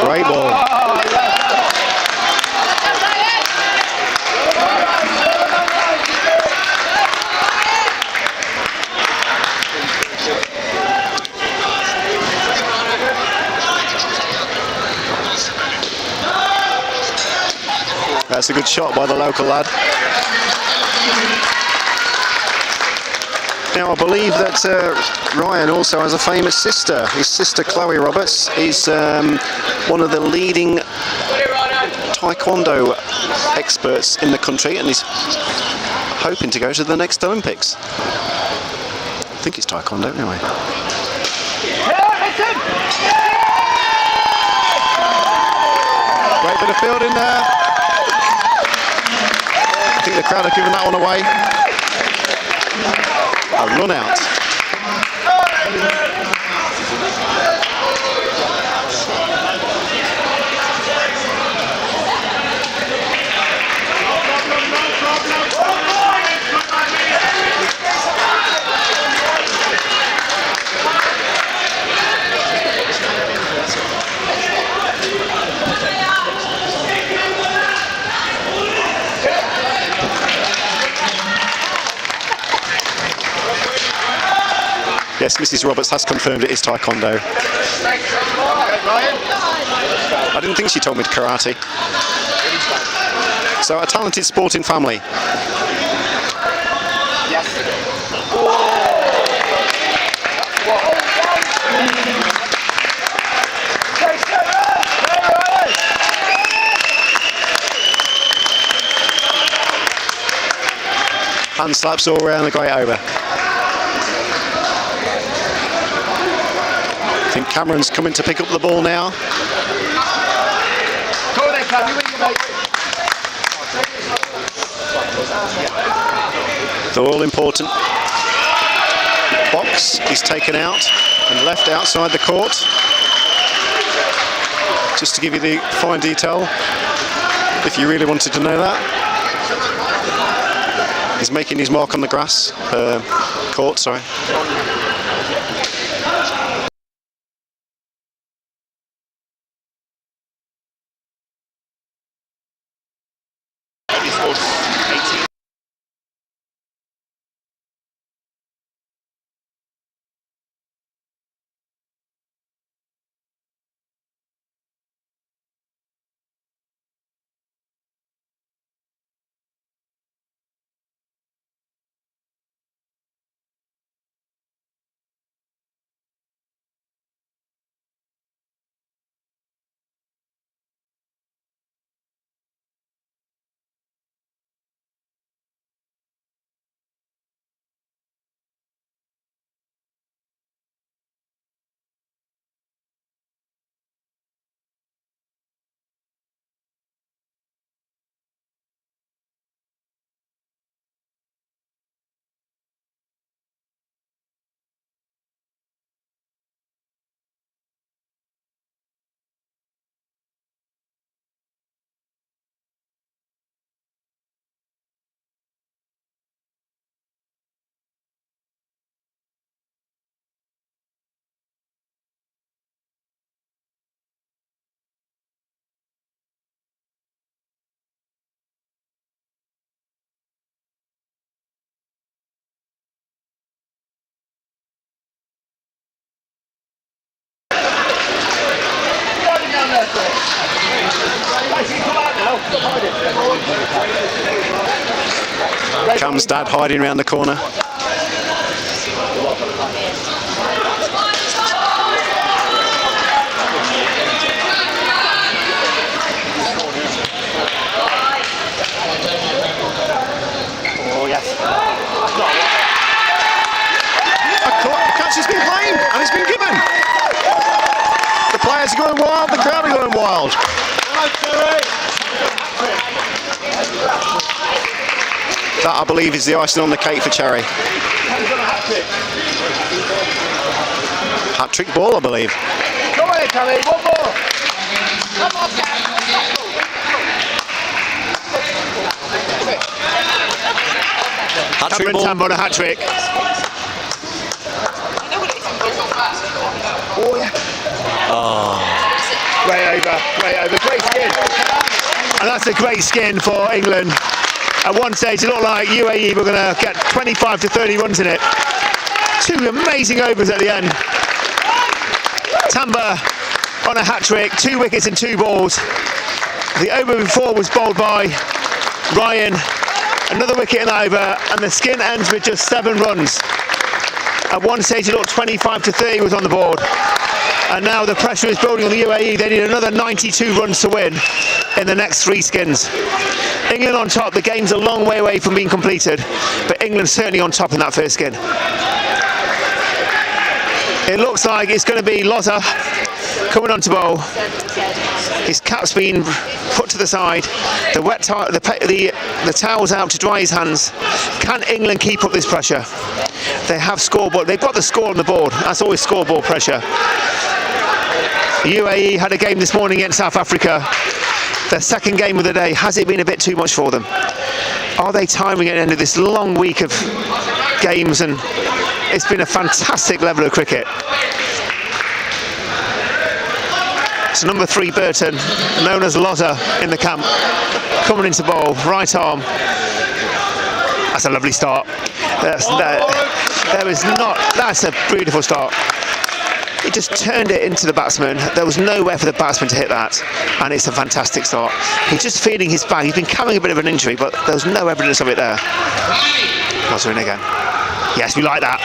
Speaker 7: Great ball. That's a good shot by the local lad. Now I believe that Ryan also has a famous sister. His sister Chloe Roberts is one of the leading taekwondo experts in the country and is hoping to go to the next Olympics. I think it's taekwondo anyway. Great bit of fielding there. I think the crowd have given that one away. A run out. Yes, Mrs. Roberts has confirmed it is taekwondo. I didn't think she told me karate. So a talented sporting family. Hand slaps all around the great over. I think Cameron's coming to pick up the ball now. The all-important box is taken out and left outside the court. Just to give you the fine detail, if you really wanted to know that. He's making his mark on the grass, court, sorry. Cam's dad hiding around the corner. That, I believe, is the icing on the cake for Cherry. Hat-trick ball, I believe.
Speaker 10: Go ahead, Tammy, one more. Come on,
Speaker 7: Hat-trick ball.
Speaker 10: Cameron Tambo on a hat-trick. Great over, great skin. And that's a great skin for England. At one stage it looked like UAE were going to get 25 to 30 runs in it. Two amazing overs at the end. Tamba on a hat-trick, 2 wickets and 2 balls. The over before was bowled by Ryan, another wicket in that over, and the skin ends with just 7 runs. At one stage it looked 25 to 30 was on the board. And now the pressure is building on the UAE. They need another 92 runs to win in the next 3 skins. England on top. The game's a long way away from being completed, but England's certainly on top in that first skin. It looks like it's going to be Lotta coming on to bowl. His cap's been put to the side. The wet the towel's out to dry his hands. Can England keep up this pressure? They have scoreboard. They've got the score on the board. That's always scoreboard pressure. UAE had a game this morning against South Africa. Their second game of the day. Has it been a bit too much for them? Are they timing at the end of this long week of games? And it's been a fantastic level of cricket. So number 3 Burton, known as Lotta in the camp, coming into bowl, right arm. That's a lovely start. That's a beautiful start. He just turned it into the batsman. There was nowhere for the batsman to hit that, and it's a fantastic start. He's just feeling his bag. He's been carrying a bit of an injury, but there was no evidence of it there. Lotta in again. Yes, we like that.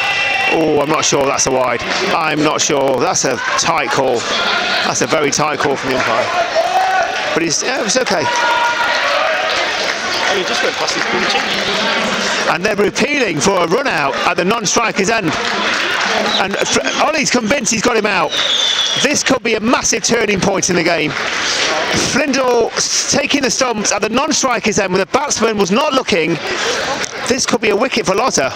Speaker 10: Oh, I'm not sure that's a wide. I'm not sure. That's a tight call. That's a very tight call from the umpire. But it was okay.
Speaker 7: He just went past his punching.
Speaker 10: And they're appealing for a run out at the non-striker's end. And Ollie's convinced he's got him out. This could be a massive turning point in the game. Flindle taking the stumps at the non-striker's end when the batsman was not looking. This could be a wicket for Lotta.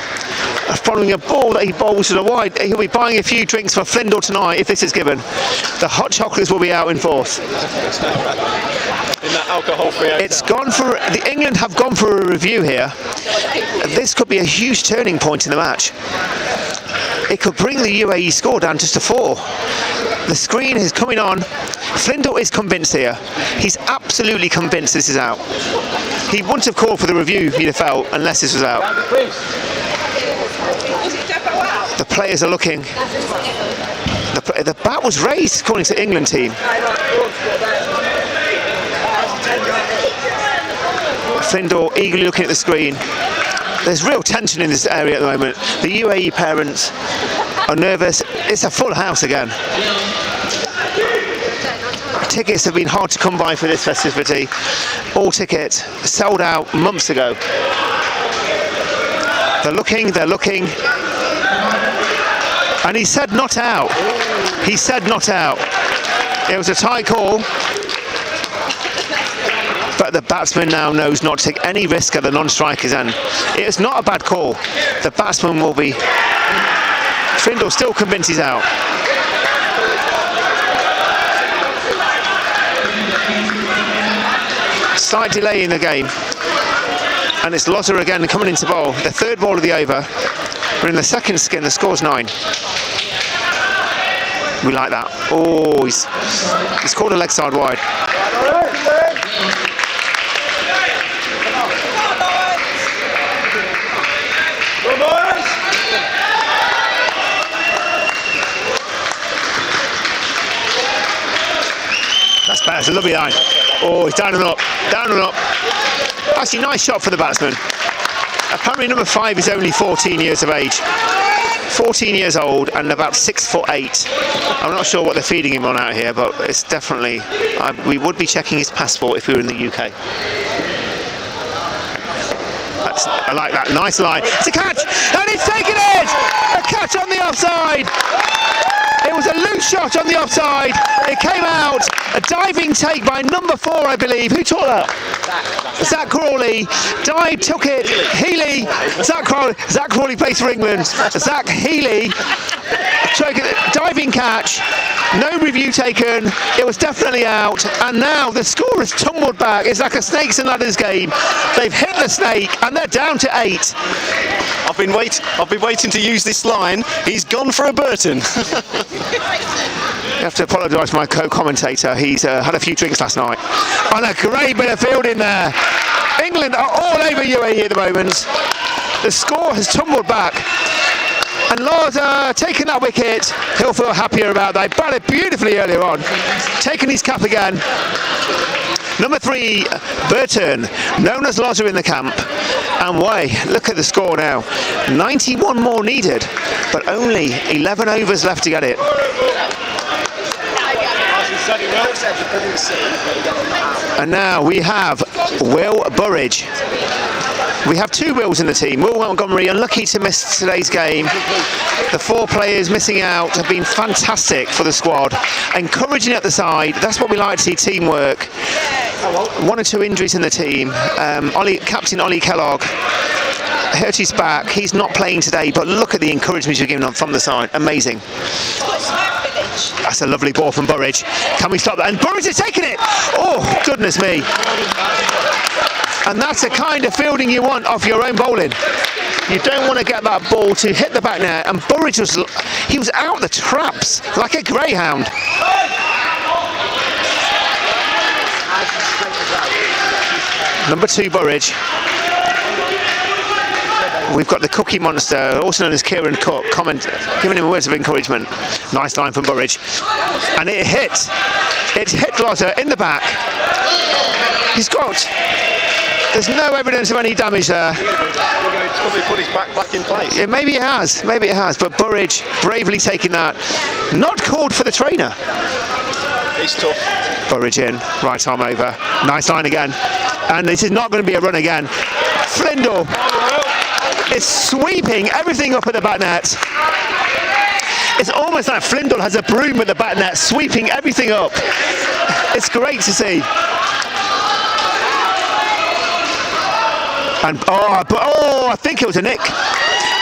Speaker 10: Following a ball that he bowls to the wide. He'll be buying a few drinks for Flindle tonight if this is given. The hot chocolates will be out in force.
Speaker 12: In that alcohol-free.
Speaker 10: It's gone for the England have gone for a review here. This could be a huge turning point in the match. It could bring the UAE score down just to 4. The screen is coming on. Flindle is convinced here. He's absolutely convinced this is out. He wouldn't have called for the review, he'd have felt, unless this was out. The players are looking. The bat was raised, according to the England team. Flindle eagerly looking at the screen. There's real tension in this area at the moment. The UAE parents are nervous. It's a full house again. Tickets have been hard to come by for this festivity. All tickets sold out months ago. They're looking. And he said not out. He said not out. It was a tight call. But the batsman now knows not to take any risk at the non-striker's end. It's not a bad call. The batsman will be... Flindle still convinced he's out. Slight delay in the game. And it's Lotta again coming into bowl. The 3rd ball of the over. We're in the second skin. The score's 9. We like that. Oh, he's called a leg side wide. That's better. It's a lovely line. Oh, he's down and up. Down and up. Actually, nice shot for the batsman. Apparently number 5 is only 14 years of age. 14 years old and about 6'8". I'm not sure what they're feeding him on out here, but it's definitely... we would be checking his passport if we were in the UK. I like that. Nice line. It's a catch! And it's taken it! A catch on the offside! It was a loose shot on the offside. It came out. A diving take by number 4, I believe. Who taught that? Zach Crawley. Dive, took it. Healy. Zach Crawley plays for England. Zach Healy. Diving catch. No review taken. It was definitely out. And now the score has tumbled back. It's like a snakes and ladders game. They've hit the snake and they're down to 8.
Speaker 7: I've been waiting to use this line. He's gone for a Burton.
Speaker 10: You have to apologise to my co-commentator. He's had a few drinks last night. And a great bit of fielding there. England are all over UAE at the moment. The score has tumbled back. And Larder taking that wicket, he'll feel happier about that. He batted beautifully earlier on. Taking his cap again. Number 3, Burton, known as Larder in the camp. And Uae, look at the score now. 91 more needed, but only 11 overs left to get it. And now we have Will Burridge. We have 2 Wills in the team. Will Montgomery, unlucky to miss today's game. The 4 players missing out have been fantastic for the squad. Encouraging at the side, that's what we like to see, teamwork. 1 or 2 injuries in the team. Captain Ollie Kellogg hurt his back. He's not playing today, but look at the encouragement you're giving from the side. Amazing. That's a lovely ball from Burridge. Can we stop that? And Burridge has taken it! Oh, goodness me. And that's the kind of fielding you want off your own bowling. You don't want to get that ball to hit the back net. And Burridge was out the traps like a greyhound. Number 2, Burridge. We've got the Cookie Monster, also known as Kieran Cook, giving him words of encouragement. Nice line from Burridge. And it hit Lotter in the back. There's no evidence of any damage there.
Speaker 7: Probably put his back in place.
Speaker 10: Yeah, maybe it has, but Burridge bravely taking that. Not called for the trainer.
Speaker 7: It's tough.
Speaker 10: Burridge in, right arm over. Nice line again. And this is not going to be a run again. Flindle is sweeping everything up at the back net. It's almost like Flindle has a broom at the back net, sweeping everything up. It's great to see. And I think it was a nick.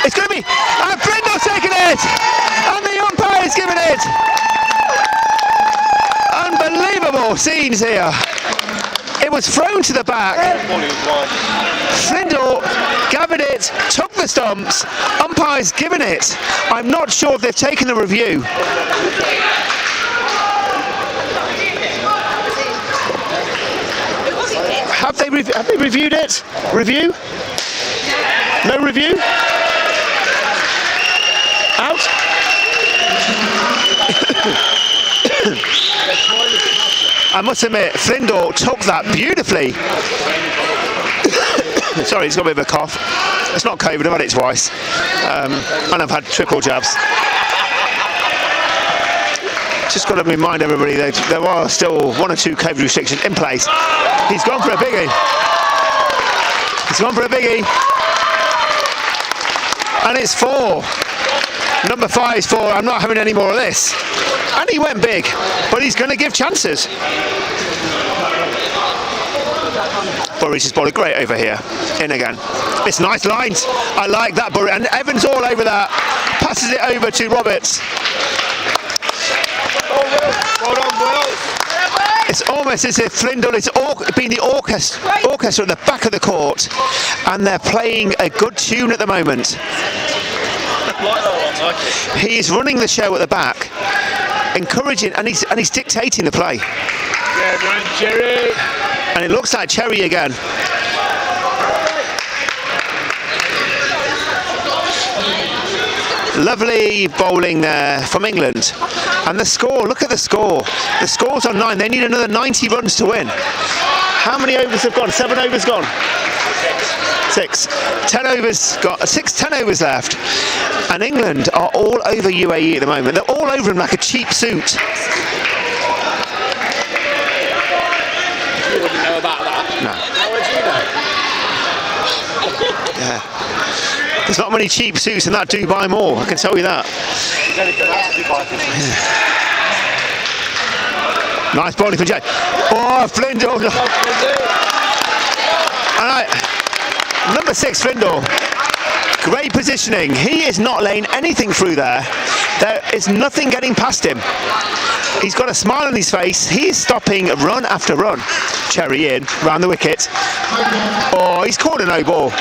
Speaker 10: It's going to be, and Flindle's taking it, and the umpire's giving it. Unbelievable scenes here. It was thrown to the back. Flindle gathered it, took the stumps. Umpire's given it. I'm not sure if they've taken the review. Have they reviewed it? Review? No review? Out? I must admit, Flindle took that beautifully. Sorry, he's got a bit of a cough. It's not COVID, I've had it twice. And I've had triple jabs. Just got to remind everybody that there are still 1 or 2 COVID restrictions in place. He's gone for a biggie. He's gone for a biggie. And it's 4. Number 5 is 4. I'm not having any more of this. And he went big, but he's going to give chances. Burridge has bowled a great over here. In again. It's nice lines. I like that, Burridge. And Evans all over that. Passes it over to Roberts. It's almost as if Flindle is being the orchestra at the back of the court, and they're playing a good tune at the moment. He is running the show at the back, encouraging, and he's dictating the play.
Speaker 12: Yeah, man, Cherry.
Speaker 10: And it looks like Cherry again. Lovely bowling there from England. And the score, look at the score. The score's on 9. They need another 90 runs to win. How many overs have gone? 7 overs gone? 6. 10 overs got 10 overs left. And England are all over UAE at the moment. They're all over him like a cheap suit.
Speaker 12: You wouldn't know about that.
Speaker 10: No.
Speaker 12: How would you know?
Speaker 10: Yeah. There's not many cheap suits in that Dubai Mall, I can tell you that. Nice bowling for Jay. Oh, Flindle. All right. Number 6, Flindle. Great positioning. He is not laying anything through there. There is nothing getting past him. He's got a smile on his face. He's stopping run after run. Cherry in, round the wicket. Oh, he's called a no ball.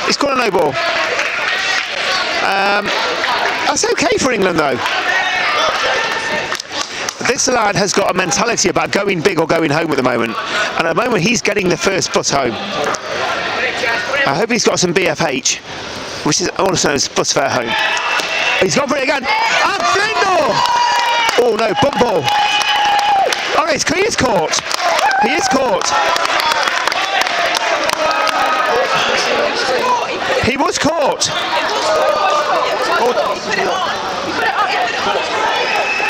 Speaker 10: He's called a no ball. That's okay for England though. This lad has got a mentality about going big or going home at the moment. And at the moment he's getting the first bus home. I hope he's got some BFH, which is also known as bus fare home. He's gone for it again. And Flindle! Oh no, bump ball. Oh no, he is caught. He is caught. He was caught.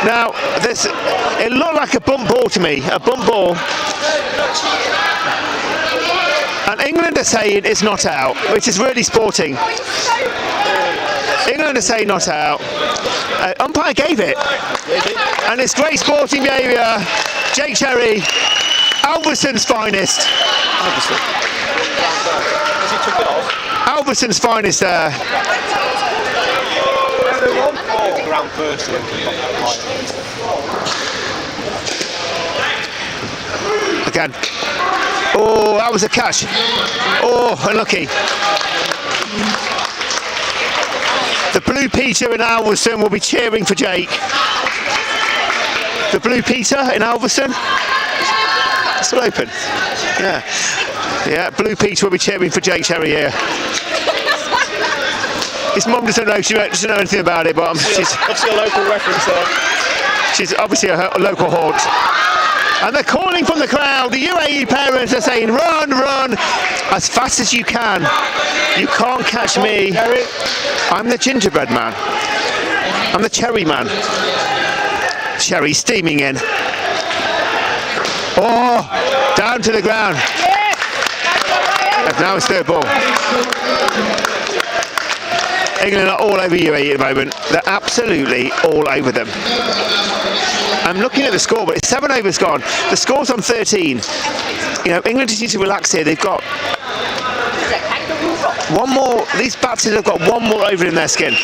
Speaker 10: Now, it looked like a bump ball to me, a bump ball. And England are saying it's not out, which is really sporting. England are saying not out. Umpire gave it. And it's great sporting behaviour. Jake Cherry, Alverson's finest. Alverson's finest there. Again. Oh, that was a catch. Oh, unlucky. The Blue Peter in Alverson will be cheering for Jake. The Blue Peter in Alverson. Still open. Yeah. Yeah, Blue Peter will be cheering for Jake Cherry here. His mum doesn't know, she doesn't know anything about it, but she's
Speaker 12: obviously a local reference there.
Speaker 10: She's obviously a local haunt. And they're calling from the crowd. The UAE parents are saying, run, run, as fast as you can. You can't catch me. I'm the gingerbread man. I'm the cherry man. Cherry steaming in. Oh, down to the ground. And now it's third ball. England are all over UAE at the moment. They're absolutely all over them. I'm looking at the score, but it's 7 overs gone. The score's on 13. You know, England just need to relax here. They've got one more. These batsmen have got one more over in their skin.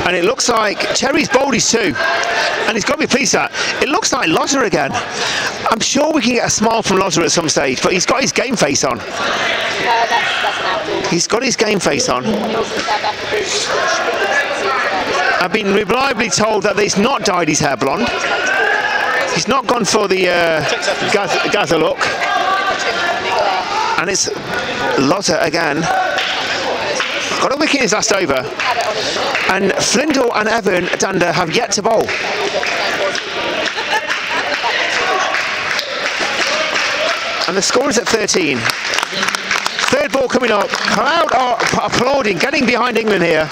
Speaker 10: And it looks like Cherry's bowled his 2. And he's got to be pleased at that. It looks like Loza again. I'm sure we can get a smile from Loza at some stage, but he's got his game face on. He's got his game face on. I've been reliably told that he's not dyed his hair blonde. He's not gone for the Gaza look. And it's Loza again. Got a wicket in his last over. And Flindle and Evan Dander have yet to bowl. And the score is at 13. Third ball coming up. Crowd are applauding, getting behind England here.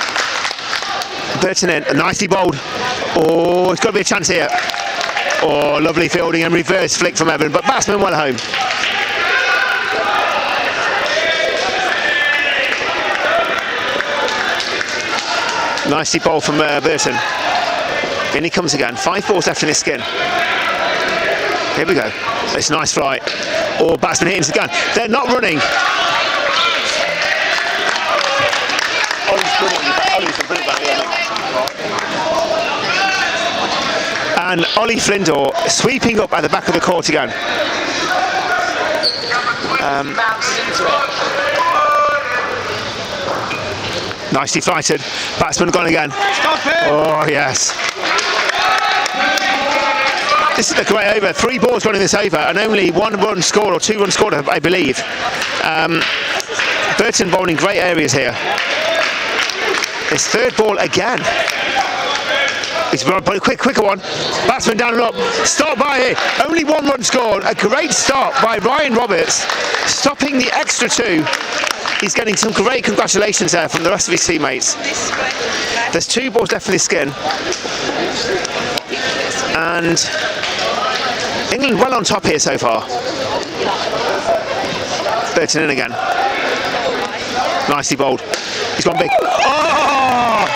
Speaker 10: Burton in, nicely bowled. Oh, it's got to be a chance here. Oh, lovely fielding and reverse flick from Evan, but batsman well home. Nicely bowled from Burton. In he comes again. 5 balls left in his skin. Here we go. It's a nice flight. Oh, batsman hitting the gun. They're not running. And Ollie Flindle sweeping up at the back of the court again. Nicely flighted. Batsman gone again. Oh, yes. This is a great over. 3 balls gone in this over and only 1 run scored or 2 runs scored, I believe. Burton bowling great areas here. His third ball again. It's a quicker one. Batsman down and up. Stop by here. Only 1 run scored. A great stop by Ryan Roberts, stopping the extra 2. He's getting some great congratulations there from the rest of his teammates. There's 2 balls left in his skin. And England well on top here so far. Burton in again. Nicely bowled. He's gone big. Oh!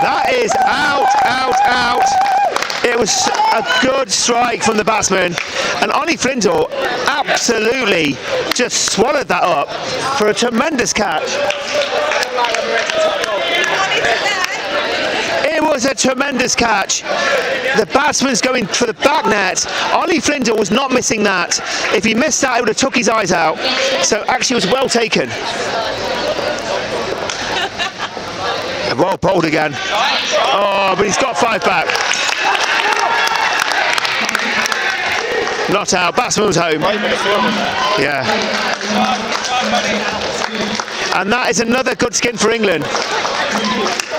Speaker 10: That is out, out, out. It was a good strike from the batsman, and Ollie Flindle absolutely just swallowed that up for a tremendous catch. It was a tremendous catch. The batsman's going for the back net. Ollie Flindle was not missing that. If he missed that, it would have took his eyes out. So actually it was well taken. Well bowled again. Oh, but he's got 5 back. Not out. Batsman was home. Yeah. And that is another good skin for England.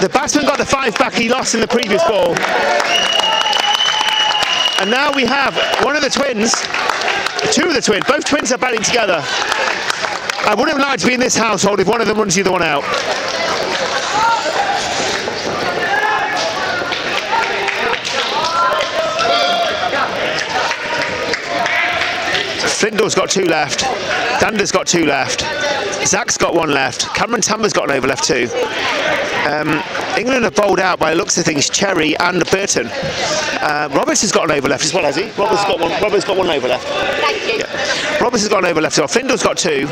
Speaker 10: The batsman got the 5 back he lost in the previous ball. And now we have one of the twins, 2 of the twins, both twins are batting together. I wouldn't like to be in this household if one of them runs the other one out. Flindle's got 2 left, Dander's got 2 left, Zach's got 1 left, Cameron Tamber's got an over left too. England have bowled out by the looks of things Cherry and Burton. Roberts has got an over left as well, has he? Roberts has got 1 over left.
Speaker 9: Thank you.
Speaker 10: Yeah. Roberts has got an over left as well. Flindle's got 2.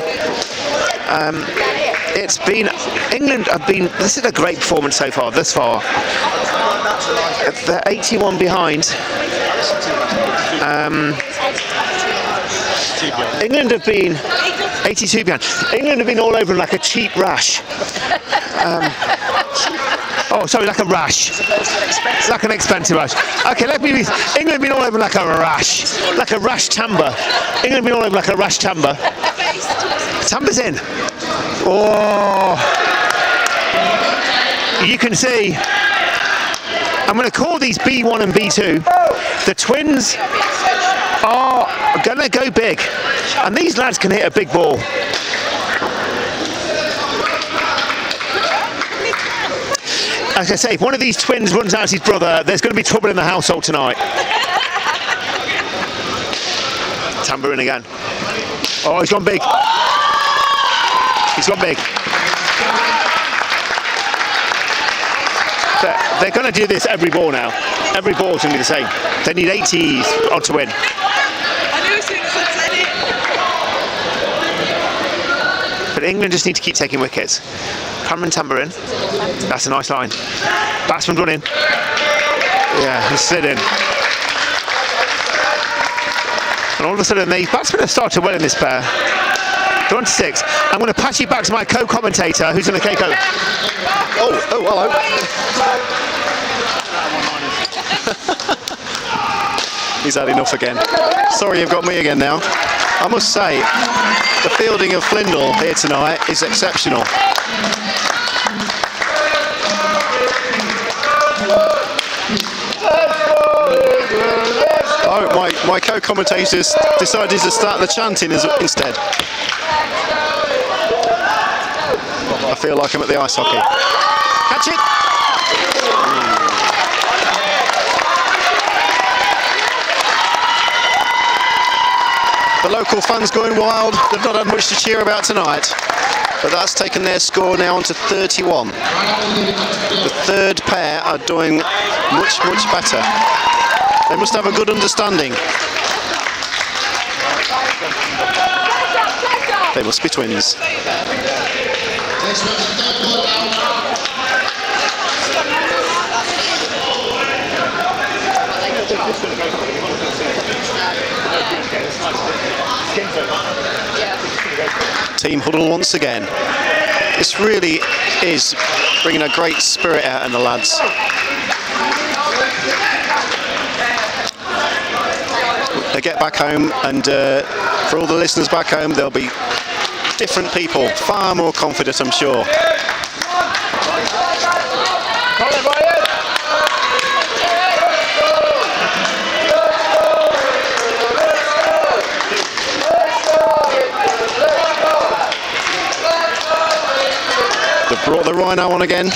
Speaker 10: It's been, England have been, this is a great performance so far, thus far. They're 81 behind. England have been 82 behind. England have been all over like a cheap rash. Oh, sorry, like a rash. Like an expensive rash. Okay, let me be. England have been all over like a rash. Like a rash timber. England have been all over like a rash timber. Tamber's in. Oh. You can see. I'm going to call these B1 and B2. The twins are going to go big, and these lads can hit a big ball. As I say, if one of these twins runs out his brother, there's going to be trouble in the household tonight. Tamber in again. Oh, he's gone big. He's gone big. They're going to do this every ball now. Every ball's going to be the same. They need 80s odd to win. But England just need to keep taking wickets. Cameron Tamber in. That's a nice line. Batsman run in. Yeah, he slid in. And all of a sudden, the batsmen have started well in this pair. They're on to 6. I'm going to pass you back to my co-commentator, who's in the Keiko.
Speaker 7: Oh, hello. He's had enough again. Sorry, you've got me again now. I must say, the fielding of Flindle here tonight is exceptional. Oh, my co-commentators decided to start the chanting instead. I feel like I'm at the ice hockey. Catch it! The local fans going wild. They've not had much to cheer about tonight, but that's taken their score now onto 31. The third pair are doing much better. They must have a good understanding. They must be twins. Team huddle once again. This really is bringing a great spirit out in the lads. They get back home, and for all the listeners back home, there'll be different people, far more confident, I'm sure. They've brought the Rhino on again.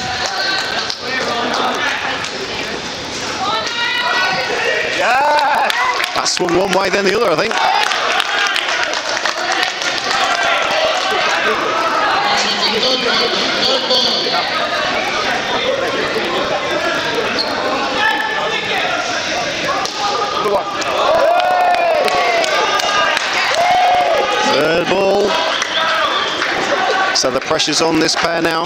Speaker 7: That swung one way, then the other, I think. Third ball. So the pressure's on this pair now.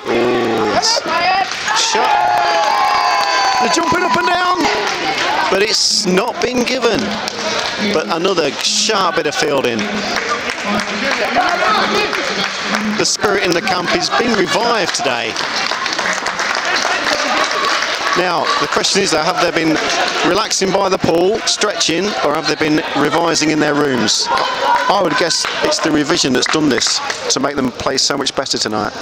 Speaker 7: Ooh, yes. Shot. They're jumping up and down, but it's not been given. But another sharp bit of fielding. The spirit in the camp is being revived today. Now, the question is, have they been relaxing by the pool, stretching, or have they been revising in their rooms? I would guess it's the revision that's done this to make them play so much better tonight.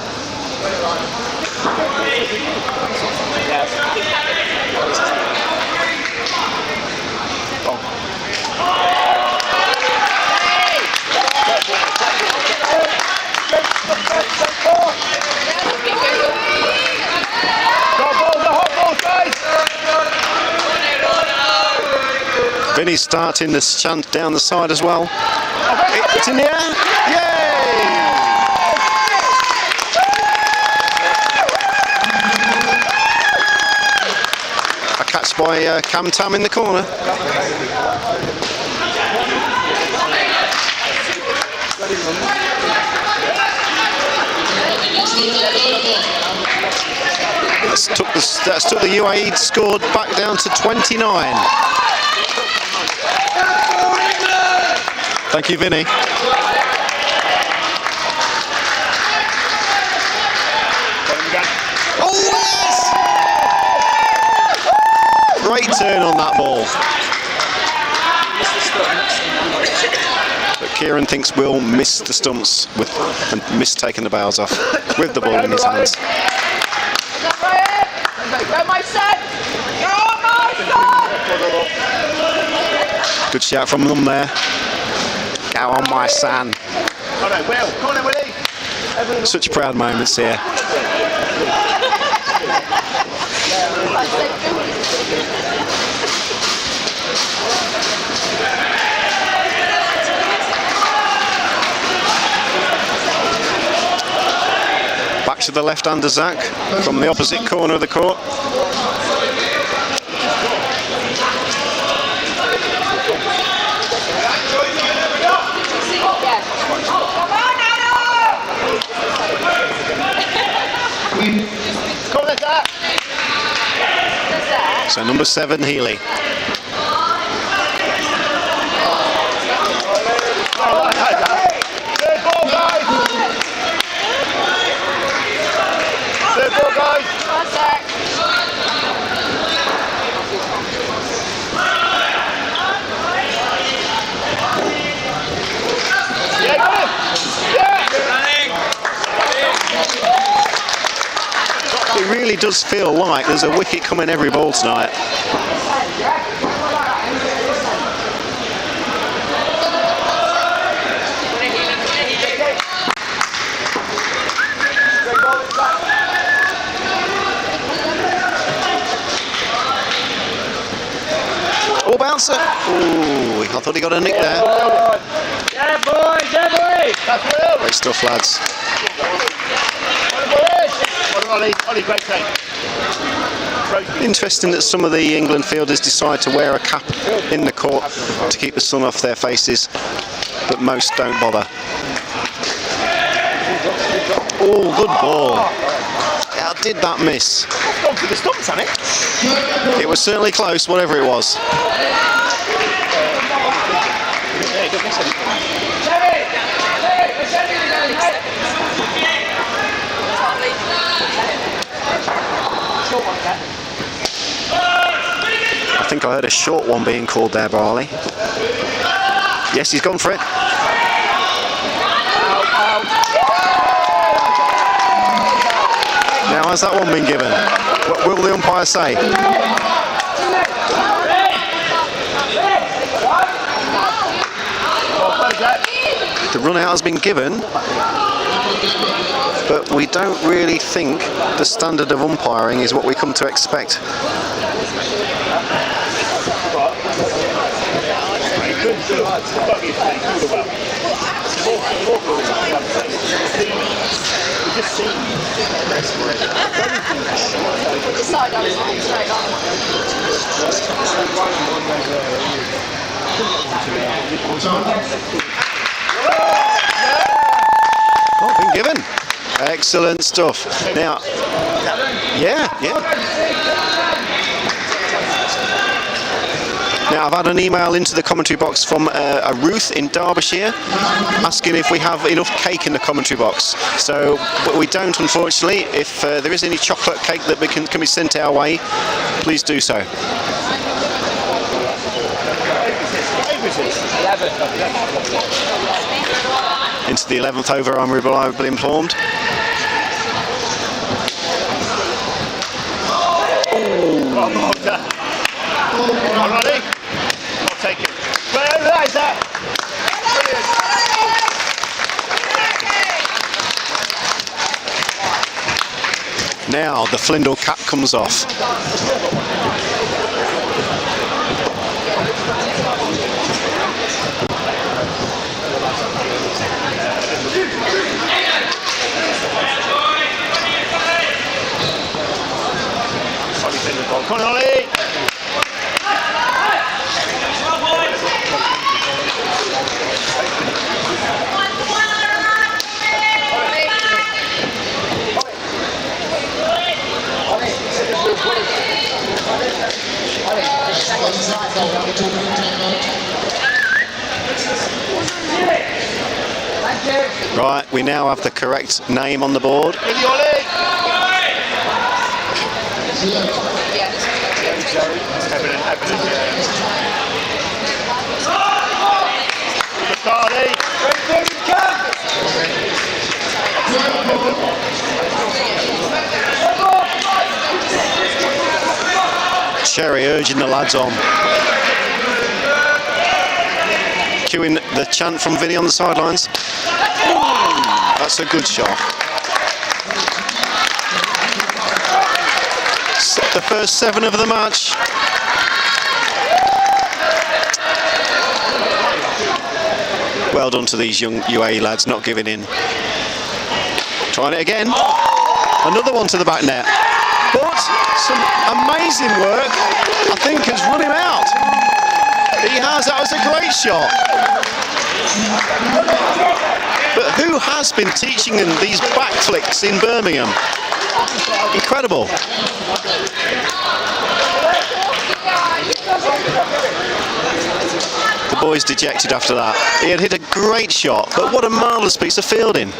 Speaker 7: Vinny's starting the chant down the side as well. It's in the air. Yay! A catch by Cam Tam in the corner. That's took the UAE scored back down to 29. Thank you, Vinny. Oh, yes! Great turn on that ball. But Kieran thinks Will missed the stumps and missed taking the bails off with the ball in his hands.
Speaker 9: Go, my son! Go, my son!
Speaker 7: Good shout from them there. Go on, my son. Such proud moments here. Back to the left-hander, Zach, from the opposite corner of the court. So number 7, Healy. It really does feel like there's a wicket coming every ball tonight. Oh, bouncer. Ooh, I thought he got a nick there.
Speaker 1: Yeah, boys, yeah, boys.
Speaker 7: Great stuff, lads. Interesting that some of the England fielders decide to wear a cap in the court to keep the sun off their faces, but most don't bother. Oh, good ball. How did that miss? It was certainly close, whatever it was. I think I heard a short one being called there, Barley. Yes, he's gone for it. Now, has that one been given? What will the umpire say? The run out has been given. but we don't really think the standard of umpiring is what we come to expect.
Speaker 9: Decide I was looking straight on.
Speaker 7: Oh, been given. Excellent stuff. Now, yeah. Now, I've had an email into the commentary box from a Ruth in Derbyshire asking if we have enough cake in the commentary box. So, but we don't, unfortunately. If there is any chocolate cake that can be sent our way, please do so. Into the 11th over, I'm reliably informed.
Speaker 10: Ready? I'll take it. Where is that?
Speaker 7: Now the Flindle cap comes off.
Speaker 10: Come on, Ollie!
Speaker 7: Right, we now have the correct name on the board. Cherry urging the lads on. Cueing the chant from Vinny on the sidelines. That's a good shot. The first 7 of the match. Well done to these young UAE lads, not giving in. Trying it again. Another one to the back net. But some amazing work, I think, has run him out. He has, that was a great shot. But who has been teaching them these back flicks in Birmingham? Incredible. The boys dejected after that. He had hit a great shot, but what a marvellous piece of fielding.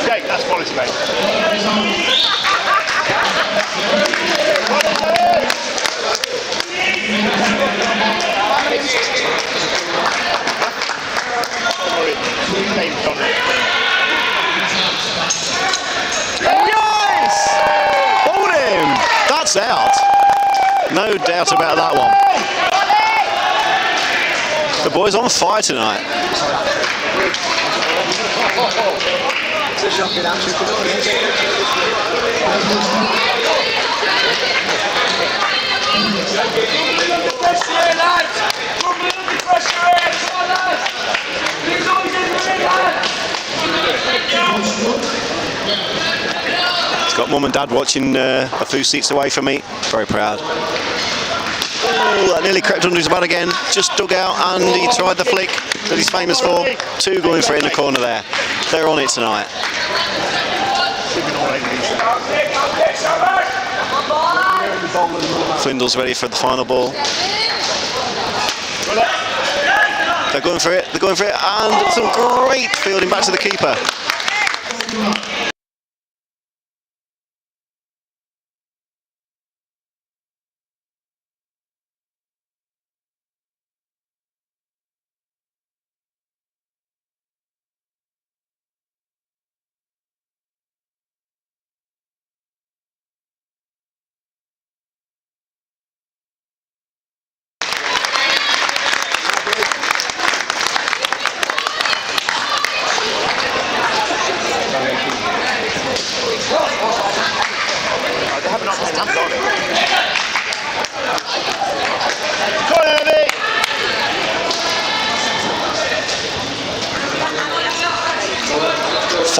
Speaker 10: Jake, that's quality, mate.
Speaker 7: Nice! Hold him! That's out. No doubt about that one. The boys on fire tonight.
Speaker 8: It's a shocking answer to
Speaker 7: It's got mum and dad watching a few seats away from me. Very proud. Oh, that nearly crept under his bat again. Just dug out and he tried the flick that he's famous for. 2 going for it in the corner there. They're on it tonight. Flindle's ready for the final ball. They're going for it, and some great fielding back to the keeper.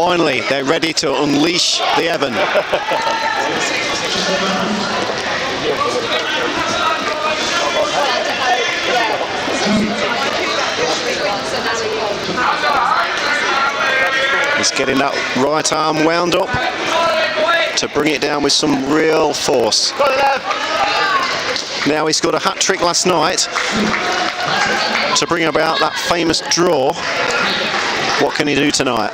Speaker 7: Finally, they're ready to unleash the Evan. He's getting that right arm wound up to bring it down with some real force. Now he scored a hat-trick last night to bring about that famous draw. What can he do tonight?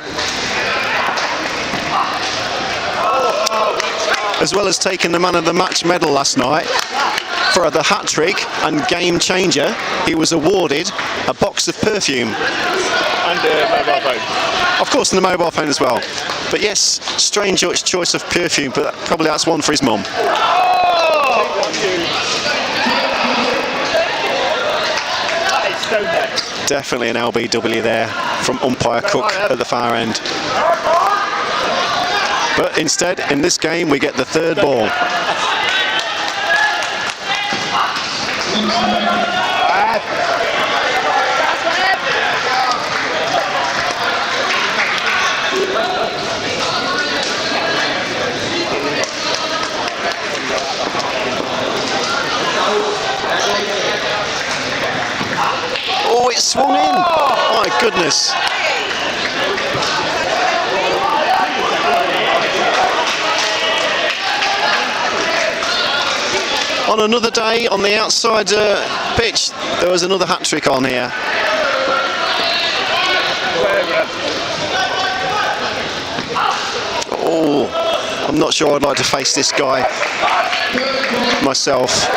Speaker 7: As well as taking the man of the match medal last night for the hat-trick and game changer, he was awarded a box of perfume.
Speaker 10: And a mobile phone.
Speaker 7: Of course, and the mobile phone as well. But yes, strange choice of perfume, but probably that's one for his mum. Definitely an LBW there from umpire Cook at the far end. But instead, in this game, we get the third ball. Oh, it swung in! My goodness. On another day, on the outside pitch, there was another hat-trick on here. Oh, I'm not sure I'd like to face this guy myself.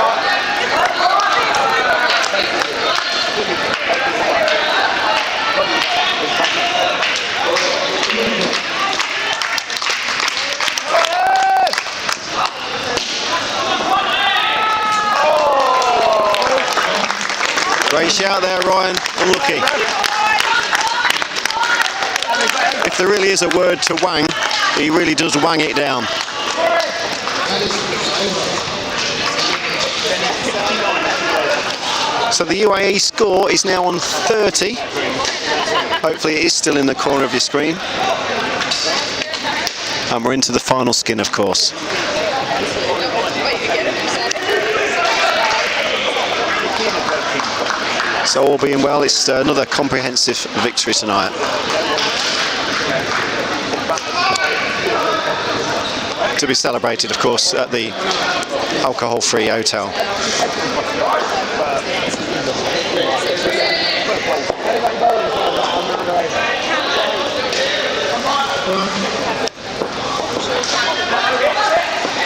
Speaker 7: Great shout there, Ryan. Unlucky. If there really is a word to wang, he really does wang it down. So the UAE score is now on 30. Hopefully it is still in the corner of your screen. And we're into the final skin, of course. So all being well, it's another comprehensive victory tonight. To be celebrated, of course, at the alcohol-free hotel.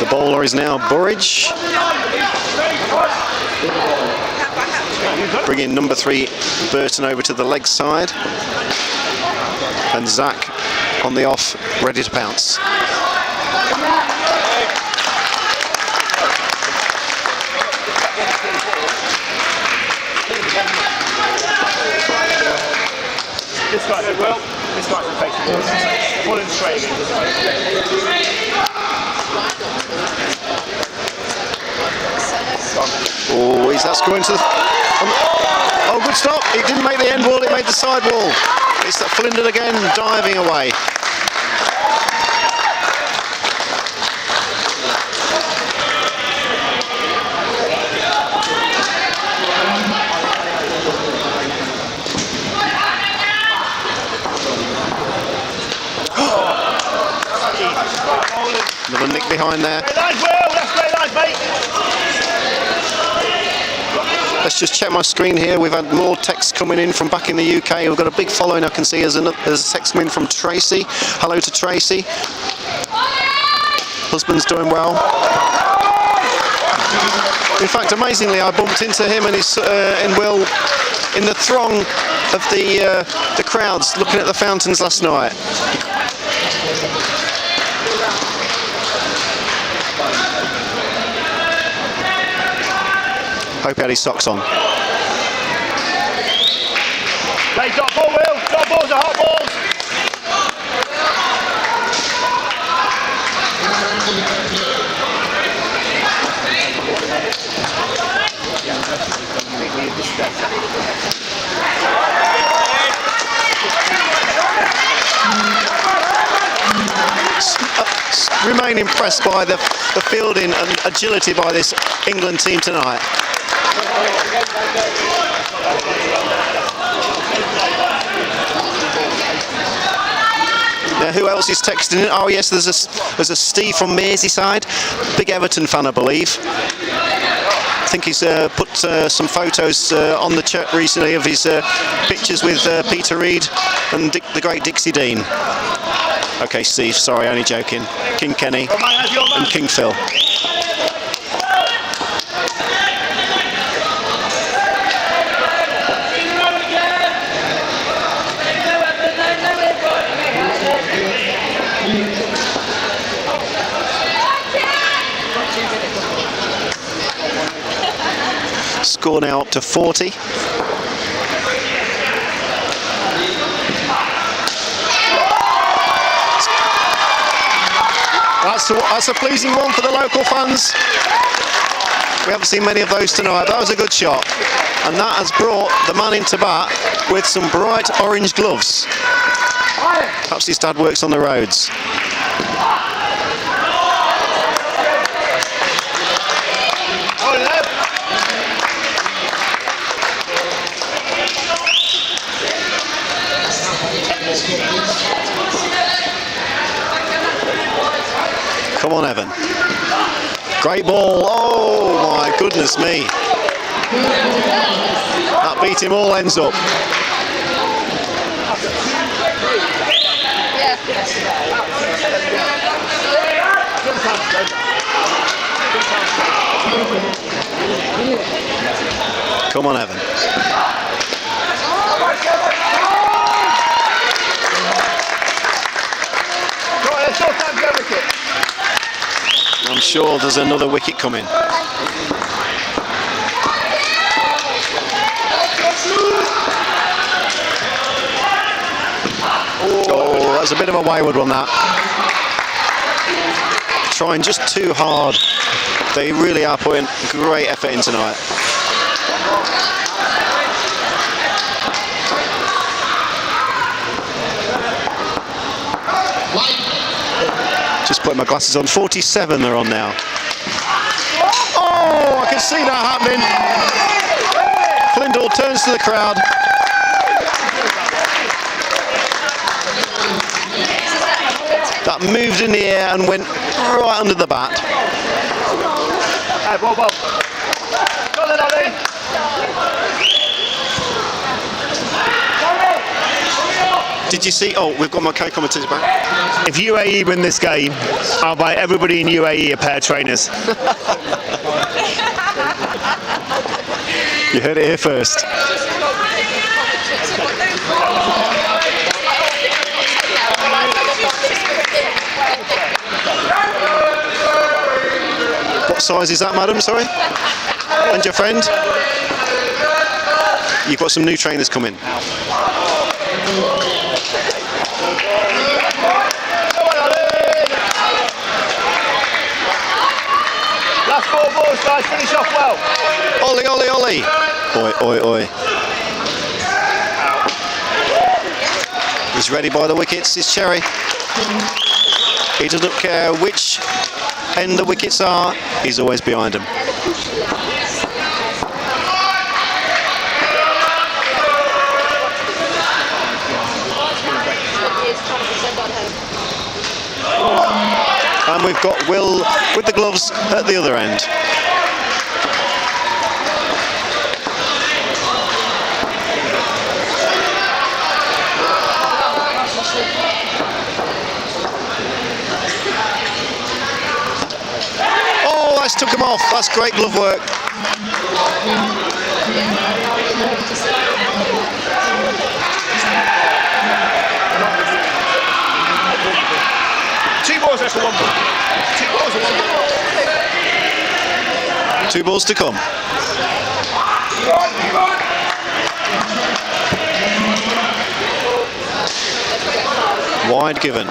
Speaker 7: The bowler is now Burridge. Bringing number 3 Burton over to the leg side, and Zach on the off, ready to pounce.
Speaker 10: This guy's a well. This guy's a face. Pulling straight.
Speaker 7: Oh, that's going to the... Oh, good stop. It didn't make the end wall, it made the side wall. It's that Flinders again, diving away. Another nick behind there. Let's just check my screen here. We've had more texts coming in from back in the UK. We've got a big following, I can see. There's a text coming in from Tracy. Hello to Tracy. Husband's doing well. In fact, amazingly, I bumped into him and Will in the throng of the crowds looking at the fountains last night. Hope he had his socks on.
Speaker 10: Play dot ball, Will. Dot balls are hot balls.
Speaker 7: been impressed by the fielding and agility by this England team tonight. Now, who else is texting in? Oh yes, there's a Steve from Merseyside, big Everton fan, I believe. I think he's put some photos on the chat recently of his pictures with Peter Reid and the great Dixie Dean. Okay, Steve, sorry, only joking. King Kenny and King Phil. Score now up to 40. That's a pleasing one for the local fans. We haven't seen many of those tonight. That was a good shot. And that has brought the man into bat with some bright orange gloves. Perhaps his dad works on the roads. Come on, Evan. Great ball. Oh my goodness me. That beat him all ends up. Come on, Evan. I'm sure there's another wicket coming. Oh, that's a bit of a wayward one, that. Trying just too hard. They really are putting great effort in tonight. Just putting my glasses on. 47 they're on now. Oh, I can see that happening. Flindall turns to the crowd. That moved in the air and went right under the bat. Did you see? Oh, we've got my co-commentators back.
Speaker 10: If UAE win this game, I'll buy everybody in UAE a pair of trainers.
Speaker 7: You heard it here first. What size is that, madam? Sorry? And your friend? You've got some new trainers coming.
Speaker 10: Last 4 balls, guys, finish off well.
Speaker 7: Ollie, Ollie, Ollie. Oi, oi, oi. He's ready by the wickets, is Cherry. He doesn't care which end the wickets are, he's always behind them. And we've got Will with the gloves at the other end. Oh, that's took him off. That's great glove work.
Speaker 10: That's a 1 ball. 2 balls and 1 ball.
Speaker 7: 2 balls to come. Wide given.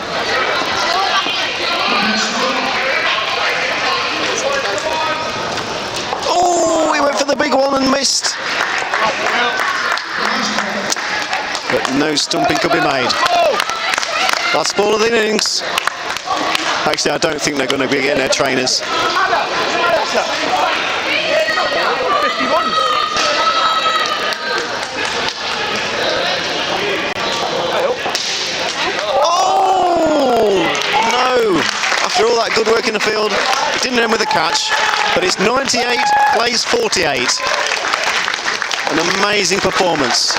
Speaker 7: Oh, he went for the big one and missed. But no stumping could be made. Last ball of the innings. Actually, I don't think they're going to be getting their trainers. Oh no! After all that good work in the field, it didn't end with a catch, but it's 98 plays 48. An amazing performance.